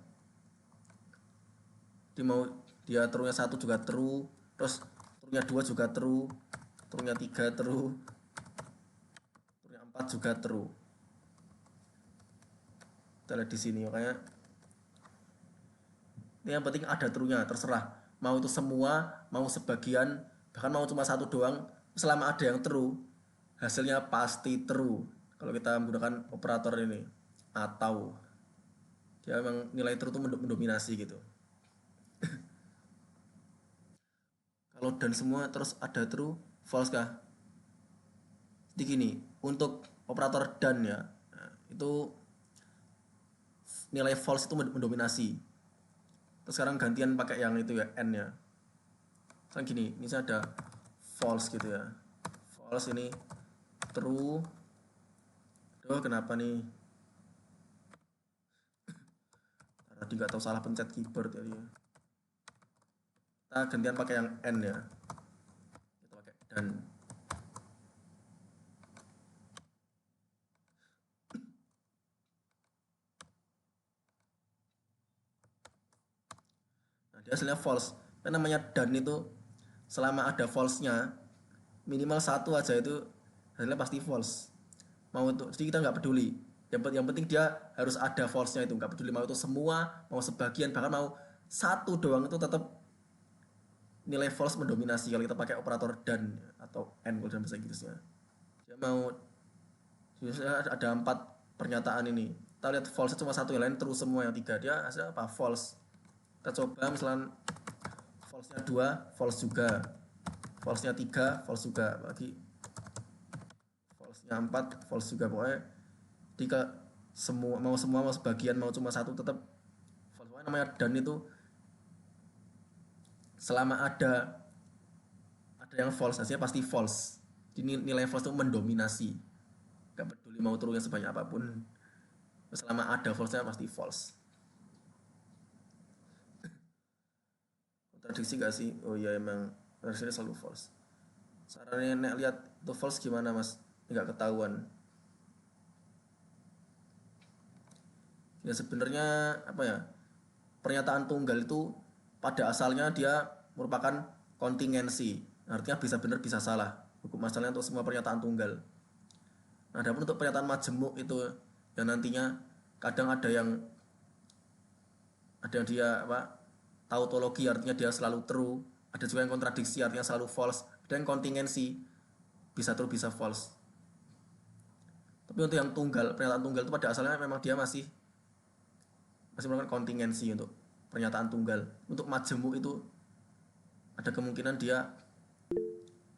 Dia mau dia true-nya 1 juga true, terus true-nya 2 juga true, true-nya 3 true, true-nya 4 juga true. Kita lihat di sini makanya ini yang penting ada true-nya, terserah mau itu semua, mau sebagian, bahkan mau cuma satu doang, selama ada yang true hasilnya pasti true kalau kita menggunakan operator ini atau dia memang nilai true itu mendominasi gitu. Kalau dan semua terus ada true false kah? Jadi gini, untuk operator dan ya itu nilai false itu mendominasi. Terus sekarang gantian pakai yang itu ya n ya. Sekarang gini, ini ada false gitu ya. False ini true. Aduh kenapa nih? Tadi nggak tahu salah pencet keyboard tadi ya. Kita gantian pakai yang n ya. Kita pakai dan. Nah, dia hasilnya false. Kan namanya dan itu selama ada false-nya minimal satu aja itu hasilnya pasti false. Mau itu, jadi kita nggak peduli. Yang penting dia harus ada false-nya itu, nggak peduli mau itu semua, mau sebagian, bahkan mau satu doang itu tetap nilai false mendominasi kalau kita pakai operator dan atau and kalau dalam bahasa Inggrisnya. Dia mau ada 4 pernyataan ini. Kita lihat false cuma satu, yang lain true semua, yang 3 dia hasilnya apa? False. Kita coba misalnya false-nya 2, false juga. False-nya 3, false juga. Lagi false-nya 4, false juga. Pokoknya jika semua mau sebagian mau cuma satu tetap false. Pokoknya namanya dan itu selama ada yang false hasilnya pasti false. Jadi nilai false itu mendominasi. Gak peduli mau true-nya sebanyak apapun. Selama ada false-nya pasti false. Kontradiksi gak sih? Oh iya emang hasilnya selalu false. Sarannya nek lihat itu false gimana mas? Nggak ketahuan. Ya sebenarnya apa ya? Pernyataan tunggal itu pada asalnya dia merupakan kontingensi. Artinya bisa benar bisa salah. Hukum asalnya untuk semua pernyataan tunggal. Nah, adapun untuk pernyataan majemuk itu yang nantinya kadang ada yang dia apa? Tautologi artinya dia selalu true, ada juga yang kontradiksi artinya selalu false, ada yang kontingensi bisa true bisa false. Tapi untuk yang tunggal, pernyataan tunggal itu pada asalnya memang dia masih masih melakukan kontingensi untuk pernyataan tunggal. Untuk majemuk itu ada kemungkinan dia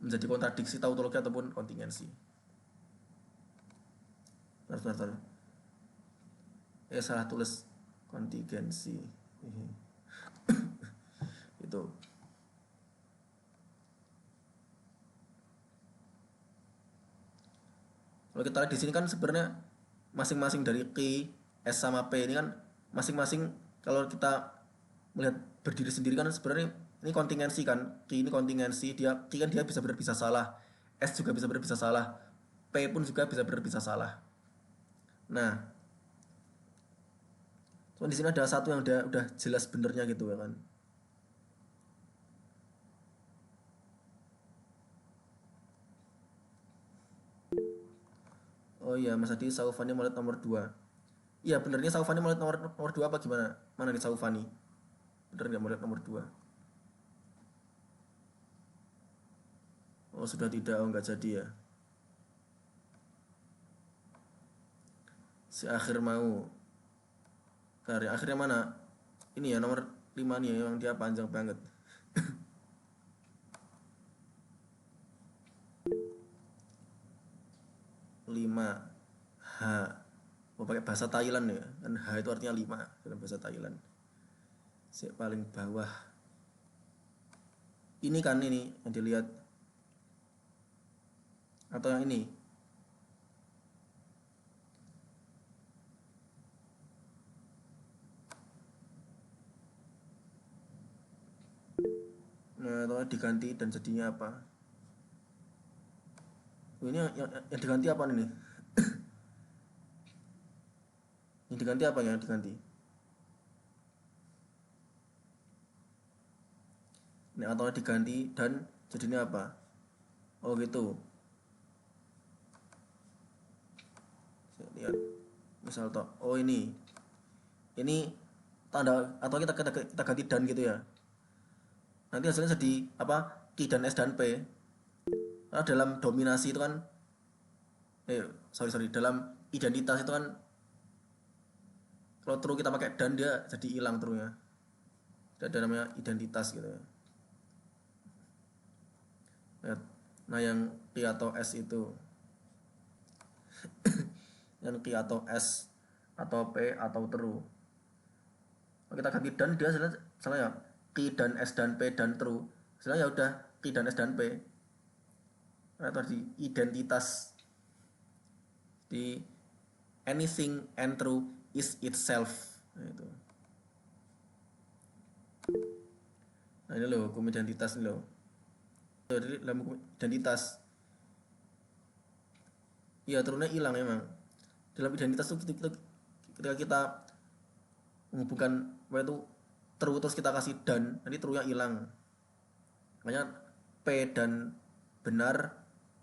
menjadi kontradiksi tautologi ataupun kontingensi. Bentar. Salah tulis kontingensi. Itu. Kalau kita lihat di sini kan sebenarnya masing-masing dari Q, S sama P ini kan masing-masing kalau kita melihat berdiri sendiri kan sebenarnya ini kontingensi kan. Q ini kontingensi, Q kan dia bisa benar bisa salah. S juga bisa benar bisa salah. P pun juga bisa benar bisa salah. Nah, di sini ada satu yang udah jelas benernya gitu ya kan. Oh iya, Mas Adi, Saufani Maulid nomor 2. Iya, benernya Saufani Maulid nomor 2 apa gimana? Mana nih Saufani? Bener nggak Maulid nomor 2? Oh, sudah tidak, oh nggak jadi ya. Si akhir mau. Karya akhirnya mana? Ini ya nomor 5 nih ya, yang dia panjang banget. Lima H. Mau pakai bahasa Thailand ya? Kan H itu artinya 5 dalam bahasa Thailand. Si paling bawah. Ini kan ini yang dilihat. Atau yang ini? Nah, atau diganti dan jadinya apa? Ini yang diganti apa nih? Yang diganti apa yang diganti? Ini atau diganti dan jadinya apa? Oh gitu. Saya lihat. Misal toh, oh ini tanda atau kita ganti dan gitu ya. Nanti hasilnya jadi apa? Q dan S dan P. Karena dalam dominasi itu kan dalam identitas itu kan kalau true kita pakai dan dia jadi hilang true-nya. Ada namanya identitas gitu ya. Nah yang Q atau S itu yang Q atau S atau P atau true. Kalau kita ganti dan dia salah ya Q dan S dan P dan true. Sebenarnya ya udah Q dan S dan P. Atau di identitas di anything and true is itself. Nah, itu. Nah ini loh hukum identitas ini loh. Jadi dalam hukum identitas iya turunnya hilang emang. Dalam identitas tuh ketika kita menghubungkan itu true terus kita kasih dan nanti true nya hilang. Makanya P dan benar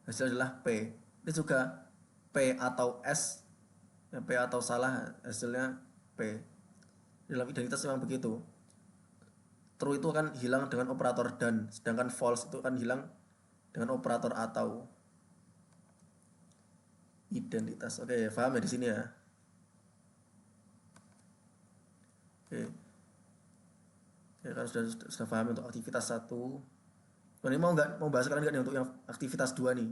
hasil adalah P. Ini juga P atau S ya, P atau salah hasilnya P. Dalam identitas memang begitu. True itu akan hilang dengan operator dan, sedangkan false itu akan hilang dengan operator atau. Identitas. Oke, paham ya di sini ya. Oke. Ya, kalau sudah paham untuk aktivitas 1. Ini mau bahas kalian nggak nih untuk yang aktivitas 2 nih?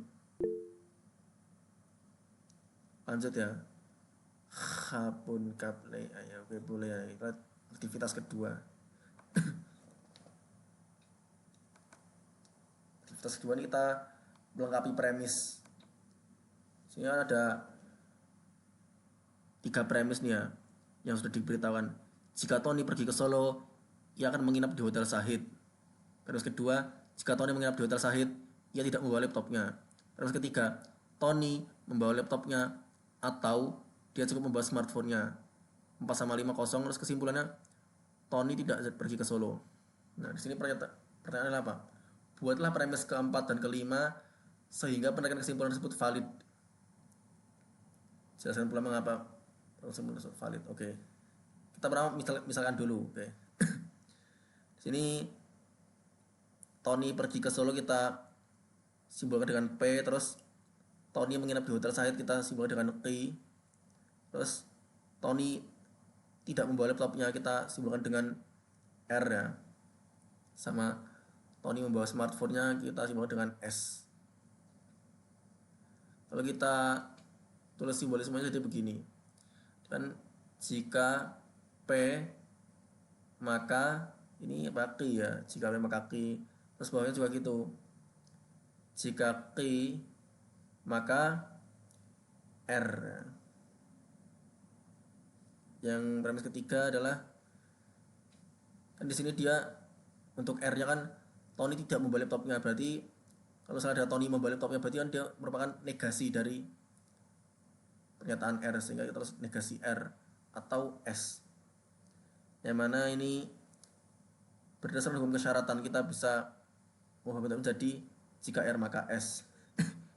Lanjut ya. Kapun kaple ayo oke boleh ya. Kita aktivitas kedua. Aktivitas kedua ini kita melengkapi premis. Sini ada 3 premis nih ya yang sudah diberitahukan. Jika Tony pergi ke Solo, ia akan menginap di Hotel Sahid. Premis kedua, jika Tony menginap di Hotel Sahid, ia tidak membawa laptopnya. Premis ketiga, Tony membawa laptopnya atau dia cukup membawa smartphone-nya. 4 sama 5 kosong. Terus kesimpulannya Tony tidak pergi ke Solo. Nah, di sini pertanyaannya apa? Buatlah premis keempat dan kelima sehingga pendakian kesimpulan tersebut valid. Jelaskan pula mengapa tersebut valid. Oke. Kita pertama misalkan dulu, oke. Di sini Tony pergi ke Solo kita simbolkan dengan P, terus Tony menginap di Hotel Sahid kita simbolkan dengan Q. Terus Tony tidak membawa laptopnya kita simbolkan dengan R ya. Sama Tony membawa smartphone-nya kita simbolkan dengan S. Kalau kita tulis simbolismenya jadi begini. Kan jika P maka ini kaki ya, jika P maka kaki. Terus bawahnya juga gitu. Jika Q maka R. Yang premis ketiga adalah kan di sini dia untuk R-nya kan Tony tidak membawa laptopnya, berarti kalau salah ada Tony membawa laptopnya berarti kan dia merupakan negasi dari pernyataan R, sehingga kita harus negasi R atau S. Yang mana ini berdasarkan hukum kesyaratan kita bisa mengubah menjadi jika R maka S.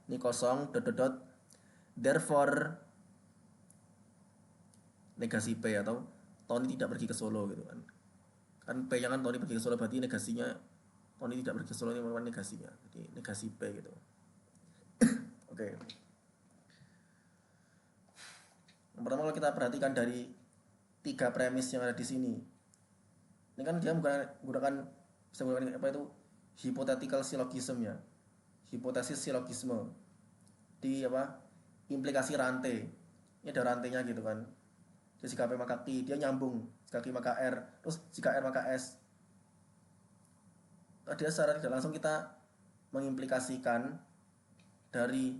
Ini kosong dot. Therefore negasi P atau Tony tidak pergi ke Solo gitu kan. Kan P nya kan Tony pergi ke Solo, berarti negasinya Tony tidak pergi ke Solo, ini merupakan negasinya. Jadi negasi P gitu. Oke. Yang pertama kalau kita perhatikan dari 3 premis yang ada di sini. Ini kan dia menggunakan bisa menggunakan apa itu hypothetical syllogism ya. Hipotesis silogisme di apa? Implikasi rantai. Ini ada rantainya gitu kan. Jadi jika P maka Q, dia nyambung. Jika Q maka R, terus jika R maka S. Dia secara tidak langsung kita mengimplikasikan dari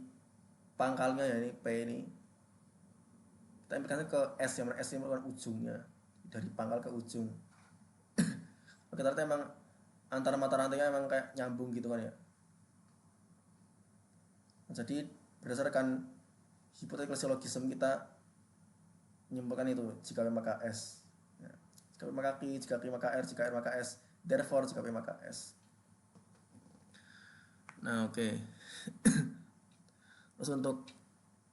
pangkalnya ya ini P ini. Kita implikasikan ke S yang S ini merupakan ujungnya. Dari pangkal ke ujung. Kita lihat emang antara mata rantainya emang kayak nyambung gitu kan ya. Jadi berdasarkan hipotetical syllogism kita menyimpulkan itu jika P maka S ya. Jika P maka Q, jika Q maka R, jika R maka S, therefore jika P maka S. Nah oke. Terus untuk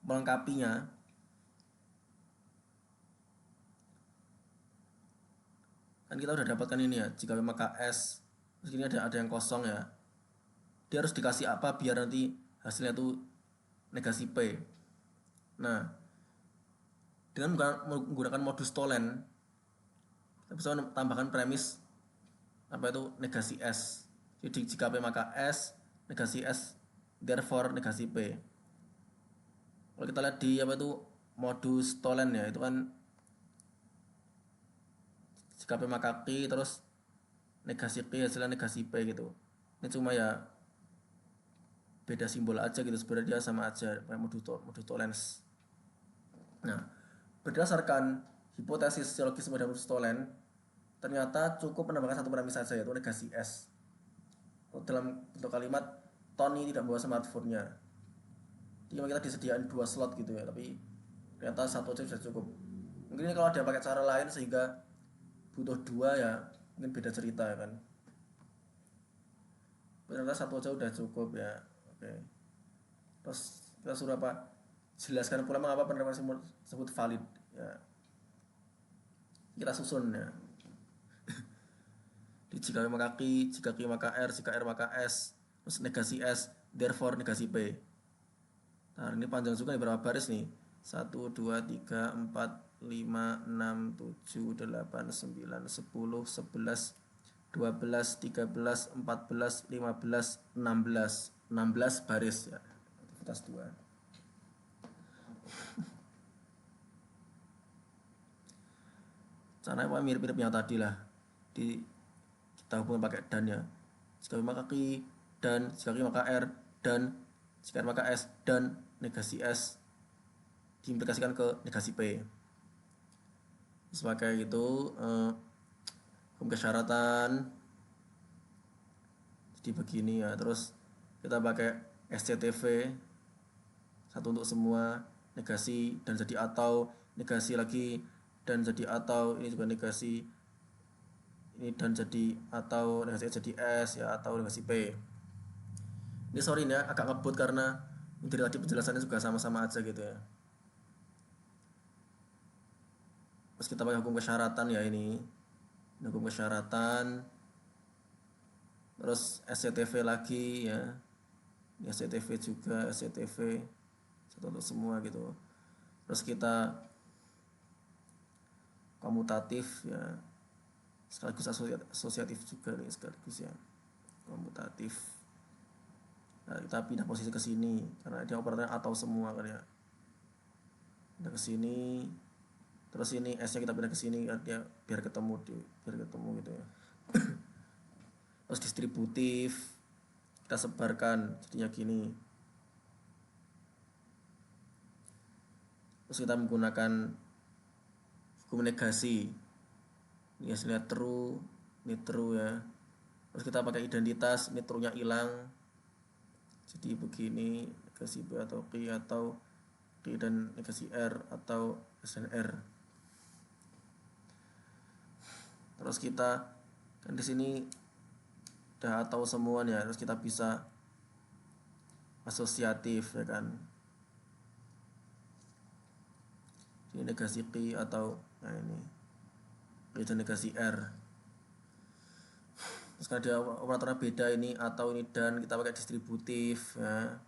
melengkapinya kan kita udah dapatkan ini ya, jika P maka S. Terus ini ada yang kosong ya, dia harus dikasih apa biar nanti hasilnya itu negasi P. Nah dengan menggunakan modus Tholen kita bisa tambahkan premis apa itu negasi S. Jadi jika P maka S, negasi S, therefore negasi P. Kalau kita lihat di apa itu modus Tholen ya, itu kan jika P maka Q terus negasi Q hasilnya negasi P gitu. Ini cuma ya beda simbol aja gitu, sebenarnya dia sama aja modus Tholen. Nah berdasarkan hipotesis silogisme dan modus Tholen, ternyata cukup menambahkan satu premis saja yaitu negasi S. Dalam bentuk kalimat Tony tidak membawa smartphone-nya. Jadi kita disediakan 2 slot gitu ya, tapi ternyata satu aja sudah cukup. Mungkin kalau ada pakai cara lain sehingga butuh 2 ya mungkin beda cerita ya kan. Ternyata satu aja udah cukup ya. Oke. Terus kita suruh apa? Jelaskan pula mengapa penerapan tersebut valid ya. Kita susun ya. Di jika P maka Q, jika Q maka R, jika R maka S, terus negasi S, therefore negasi P. Nah ini panjang juga nih, berapa baris nih? 1, 2, 3, 4, 5, 6, 7, 8, 9, 10, 11, 12, 13, 14, 15, 16 baris ya. Aktivitas 2. Caranya apa mirip-mirip yang tadi lah. Kita hubungkan pakai dan ya. Jika maka Q dan, jika Q maka R dan, jika R maka S dan negasi S diimplikasikan ke negasi P. Sebagai itu hukum kesyaratan jadi begini ya. Terus kita pakai SCTV satu untuk semua, negasi dan jadi atau, negasi lagi dan jadi atau, ini juga negasi, ini dan jadi atau, negasi S jadi S ya, atau negasi P. Ini sorry ya agak ngebut karena dari tadi penjelasannya juga sama-sama aja gitu ya. Terus kita pakai hukum kesyaratan ya ini hukum kesyaratan. Terus SCTV lagi ya, ini SCTV juga, SCTV satu untuk semua gitu. Terus kita komutatif ya, sekaligus asosiatif juga nih sekaligus ya, komutatif. Nah, kita pindah posisi ke sini karena dia operatornya atau semua kan ya. Pindah ke sini, terus ini S-nya kita pindah ke sini dia biar ketemu gitu ya. Terus distributif kita sebarkan jadinya gini. Terus kita menggunakan hukum negasi. Ini hasilnya true, ini true ya. Terus kita pakai identitas, ini true-nya hilang. Jadi begini, negasi B atau Q atau Q dan negasi R atau S dan R. Terus kita kan di sini udah atau semuanya, terus kita bisa asosiatif ya kan. Ini negasi Q atau nah ini Q dan negasi R. Terus karena dia operatornya beda ini atau ini dan kita pakai distributif ya.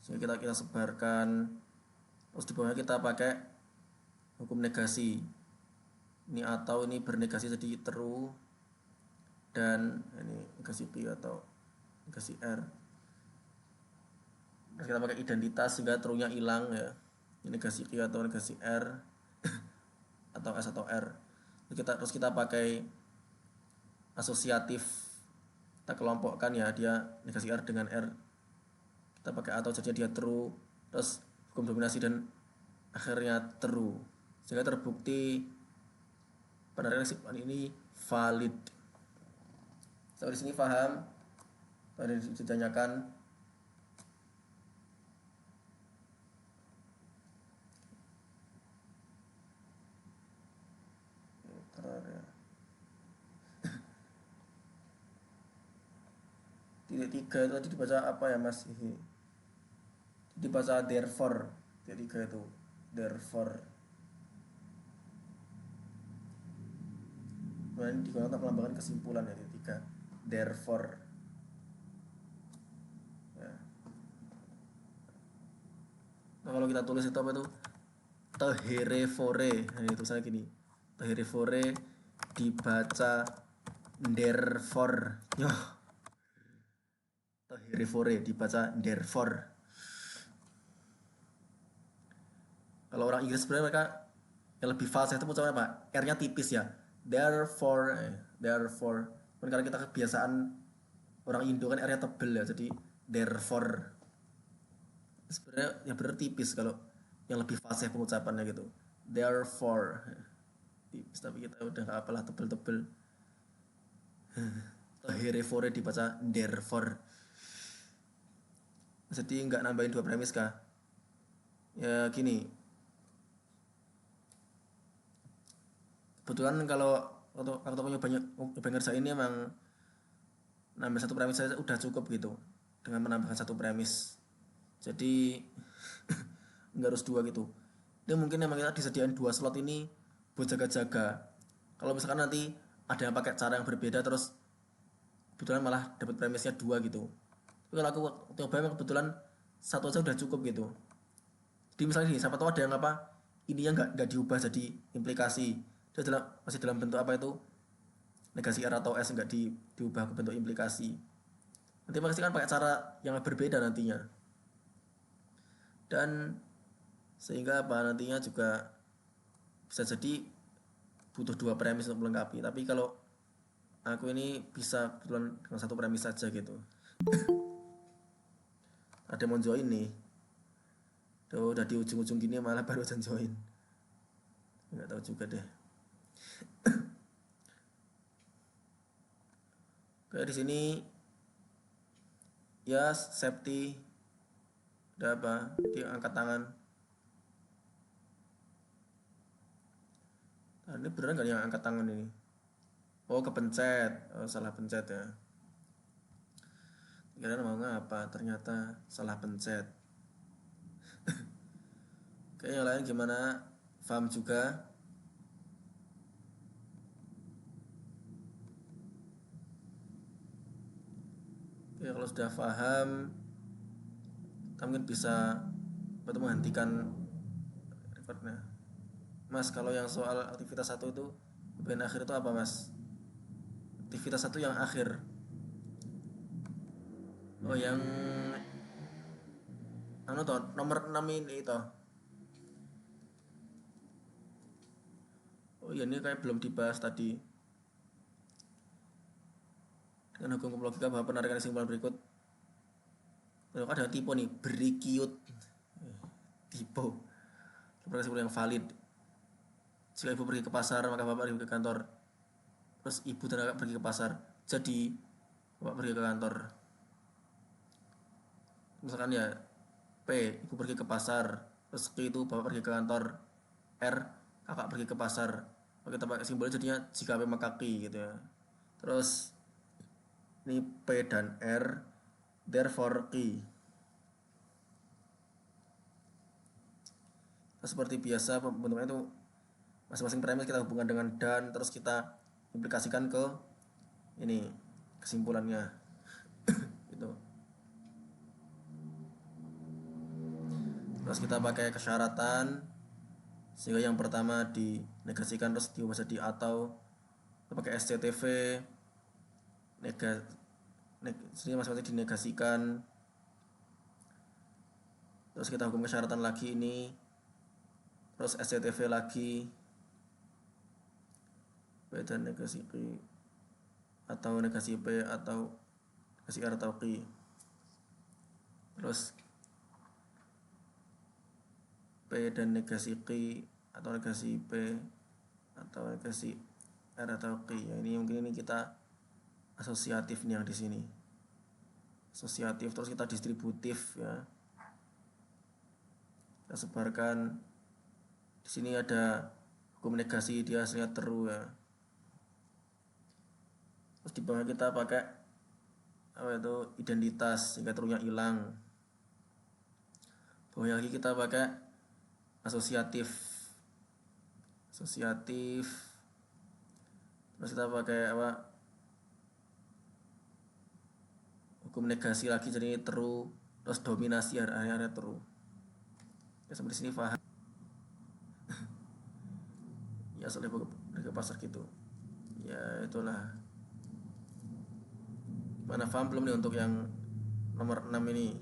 Sehingga kita sebarkan. Terus di bawahnya kita pakai hukum negasi. Ini atau ini bernegasi jadi true dan ini negasi Q atau negasi R. Terus kita pakai identitas sehingga true-nya hilang ya. Ini negasi Q atau negasi R atau S atau R. Terus kita pakai asosiatif. Kita kelompokkan ya, dia negasi R dengan R. Kita pakai atau jadi dia true. Terus hukum dominasi dan akhirnya true. Sehingga terbukti penarikan ini valid. Sampai di sini paham? Tadi ditanyakan. Titik 3 itu tadi dibaca apa ya Mas? Dibaca therefore. Titik 3 itu therefore. Nah, ini digunakan untuk melambangkan kesimpulan ya, titik 3 therefore ya. Nah, kalau kita tulis itu apa itu? Teherefore. Nah, ini tulisannya gini. Teherefore dibaca therefore. Yoh. Teherefore dibaca therefore. Kalau orang Inggris sebenarnya mereka yang lebih fasih itu ucapannya apa? R-nya tipis ya. Therefore. Karena kita kebiasaan orang Indo kan R-nya tebel ya, jadi therefore. Sebenarnya yang benar tipis kalau yang lebih fasih pengucapannya gitu. Therefore. Tipis tapi kita udah nggak apalah tebel-tebel. Teherefore dibaca therefore. Jadi nggak nambahin 2 premis kah? Ya gini. Kebetulan kalau waktu punya banyak ngerjain ini emang nambah 1 premis saja udah cukup gitu dengan menambahkan 1 premis. Jadi nggak harus 2 gitu. Dia mungkin emang kita disediain 2 slot ini buat jaga-jaga. Kalau misalkan nanti ada yang pakai cara yang berbeda terus kebetulan malah dapat premisnya 2 gitu. Tapi kalau aku coba kebetulan 1 aja udah cukup gitu. Jadi misalnya nih, siapa tahu ada yang apa ininya nggak diubah jadi implikasi. Dia masih dalam bentuk apa itu negasi R atau S, nggak diubah ke bentuk implikasi. Nanti pasti kan pakai cara yang berbeda nantinya. Dan sehingga apa nantinya juga bisa jadi butuh 2 premis untuk melengkapi. Tapi kalau aku ini bisa kebetulan dengan 1 premis saja gitu. Ada mau join nih. Tuh udah di ujung-ujung gini malah baru join. Nggak tahu juga deh. Kayak di sini ya safety udah apa dia angkat tangan. Nah, ini beneran nggak yang angkat tangan ini? Oh kepencet, oh, salah pencet ya. Kira mau ngapa? Ternyata salah pencet. Kayak yang lain gimana? Paham juga? Oke, kalau sudah paham, kita mungkin bisa menghentikan recordnya. Mas, kalau yang soal aktivitas satu itu bagian akhir itu apa, Mas? Aktivitas satu yang akhir. Oh, yang anu toh, nomor 6 ini toh. Oh iya, ini kayak belum dibahas tadi. Dengan hukum logika bahwa penarikan kesimpulan berikut. Kalau ada tipe nih, berikiut. Tipe. Kesimpulan yang valid. Jika ibu pergi ke pasar, maka bapak pergi ke kantor. Terus ibu dan kakak pergi ke pasar. Jadi, bapak pergi ke kantor. Misalkan ya, P, ibu pergi ke pasar. Terus Q itu bapak pergi ke kantor. R, kakak pergi ke pasar. Oke, kita pakai simbolnya jadinya jika P maka Q gitu ya. Terus ini P dan R, therefore Q. Nah, seperti biasa bentuknya itu masing-masing premis kita hubungkan dengan dan, terus kita implikasikan ke ini kesimpulannya. Gitu. Terus kita pakai kesyaratan sehingga yang pertama dinegasikan terus diubah jadi atau. Kita pakai SCTV sini masing-masing dinegasikan. Terus kita hukum kesyaratan lagi ini, terus SCTV lagi, P dan negasi Q atau negasi P atau negasi R atau Q. Terus P dan negasi Q atau negasi P atau negasi R atau Q. Ya, ini mungkin ini kita asosiatif nih yang di sini. Asosiatif, terus kita distributif ya. Kita sebarkan. Di sini ada hukum negasi, dia hasilnya true ya. Terus di bawah kita pakai apa itu identitas sehingga true-nya hilang. Bawahnya lagi kita pakai asosiatif. Terus kita pakai apa? Hukum negasi lagi jadi true, terus dominasi area true. Ya, sampai di sini paham. Ya, soalnya ke pasar gitu. Ya, itulah. Mana paham belum nih untuk yang nomor 6 ini?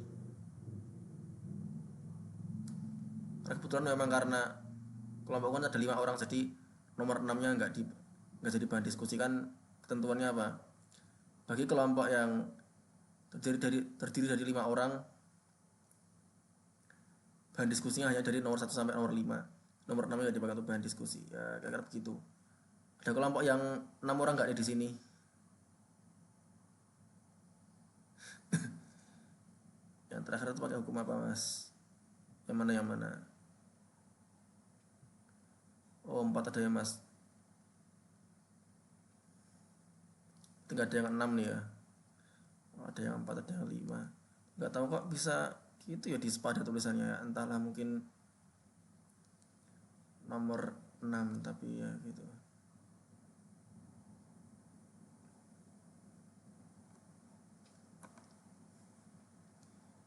Kebetulan memang karena kelompok kan ada 5 orang, jadi nomor 6-nya nggak jadi bahan diskusi. Kan ketentuannya apa? Bagi kelompok yang terdiri dari 5 orang, bahan diskusinya hanya dari nomor 1 sampai nomor 5. Nomor 6 nya dipakai untuk bahan diskusi. Ya, kira-kira begitu. Ada kelompok yang 6 orang nggak ada di sini. Yang terakhir itu pakai hukum apa, Mas? Yang mana? Oh, 4 ada ya, Mas. Tinggal ada yang 6 nih ya. Oh, ada yang 4, ada yang 5. Nggak tahu kok bisa gitu ya di SPA ada tulisannya ya. Entahlah, mungkin nomor 6 tapi ya gitu.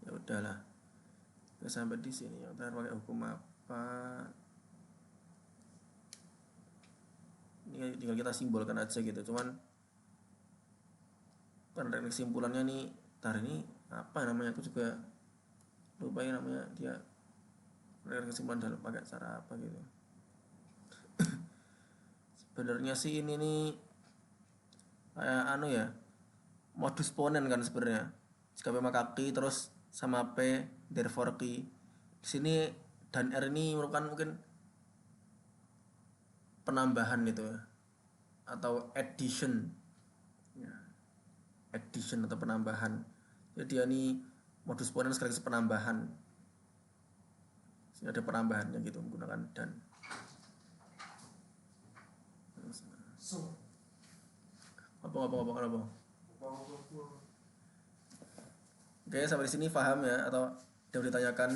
Ya udahlah. Kita sampai di sini. Yang terakhir pakai hukum apa? Ini tinggal kita simbolkan aja gitu. Cuman pada kesimpulannya nih, tar ini apa namanya, aku juga lupa ya namanya, dia kesimpulan dalam pakai cara apa gitu. Sebenarnya sih ini nih kayak anu ya, modus ponen kan sebenarnya. Jika P maka Q terus sama P therefore Q. Di sini dan R ini merupakan mungkin penambahan gitu ya, atau addition ya, addition atau penambahan. Jadi dia ini modus ponen sekaligus penambahan. Sini ada penambahannya gitu menggunakan dan. Apa? Oke, sampai di sini paham ya atau ada yang ditanyakan?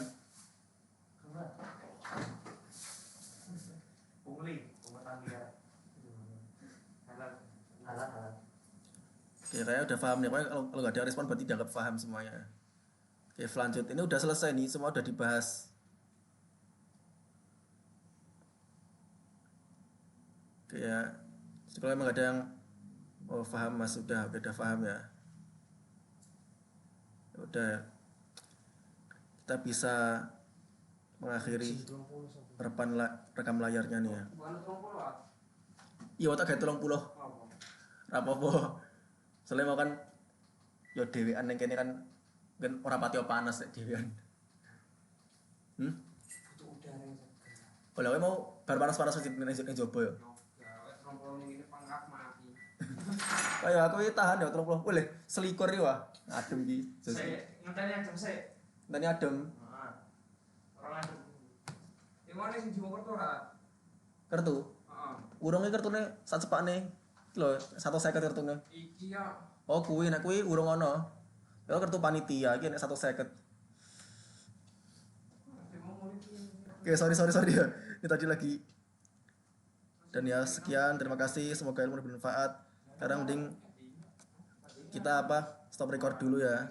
Oke, kayaknya udah paham nih. Kalau nggak ada respon berarti dianggap paham semuanya. Oke, lanjut. Ini udah selesai nih, semua udah dibahas. Kayak jadi kalau emang ada yang oh paham mas udah paham ya. Ya udah kita bisa mengakhiri rekam layarnya nih ya. Iya tak kayak 30 rapopo. Soalnya mau kan yo dhewean ning kene kan ora pati panas nek dhewean. Butuh udara yang segar. Oh lha mau bar panas-panas ning jobo ya. Kayak aku iki tahan ya 30. Boleh selikur iki wah. Adem iki. Ngenteni adem sik. Ngenteni adem. Heeh. Ora adem. Yang mana sing Jowokerto ora? Kertu. Heeh. Urunge kertune sak cepakne. Iki lho 150 kertune. Iki ya. Oh kuwi nek kuwi urung ono. Ya kartu panitia iki nek 150. Oke, sorry ya. Ini tadi lagi. Dan ya sekian, terima kasih. Semoga ilmu bermanfaat. Sekarang mending kita stop record dulu ya.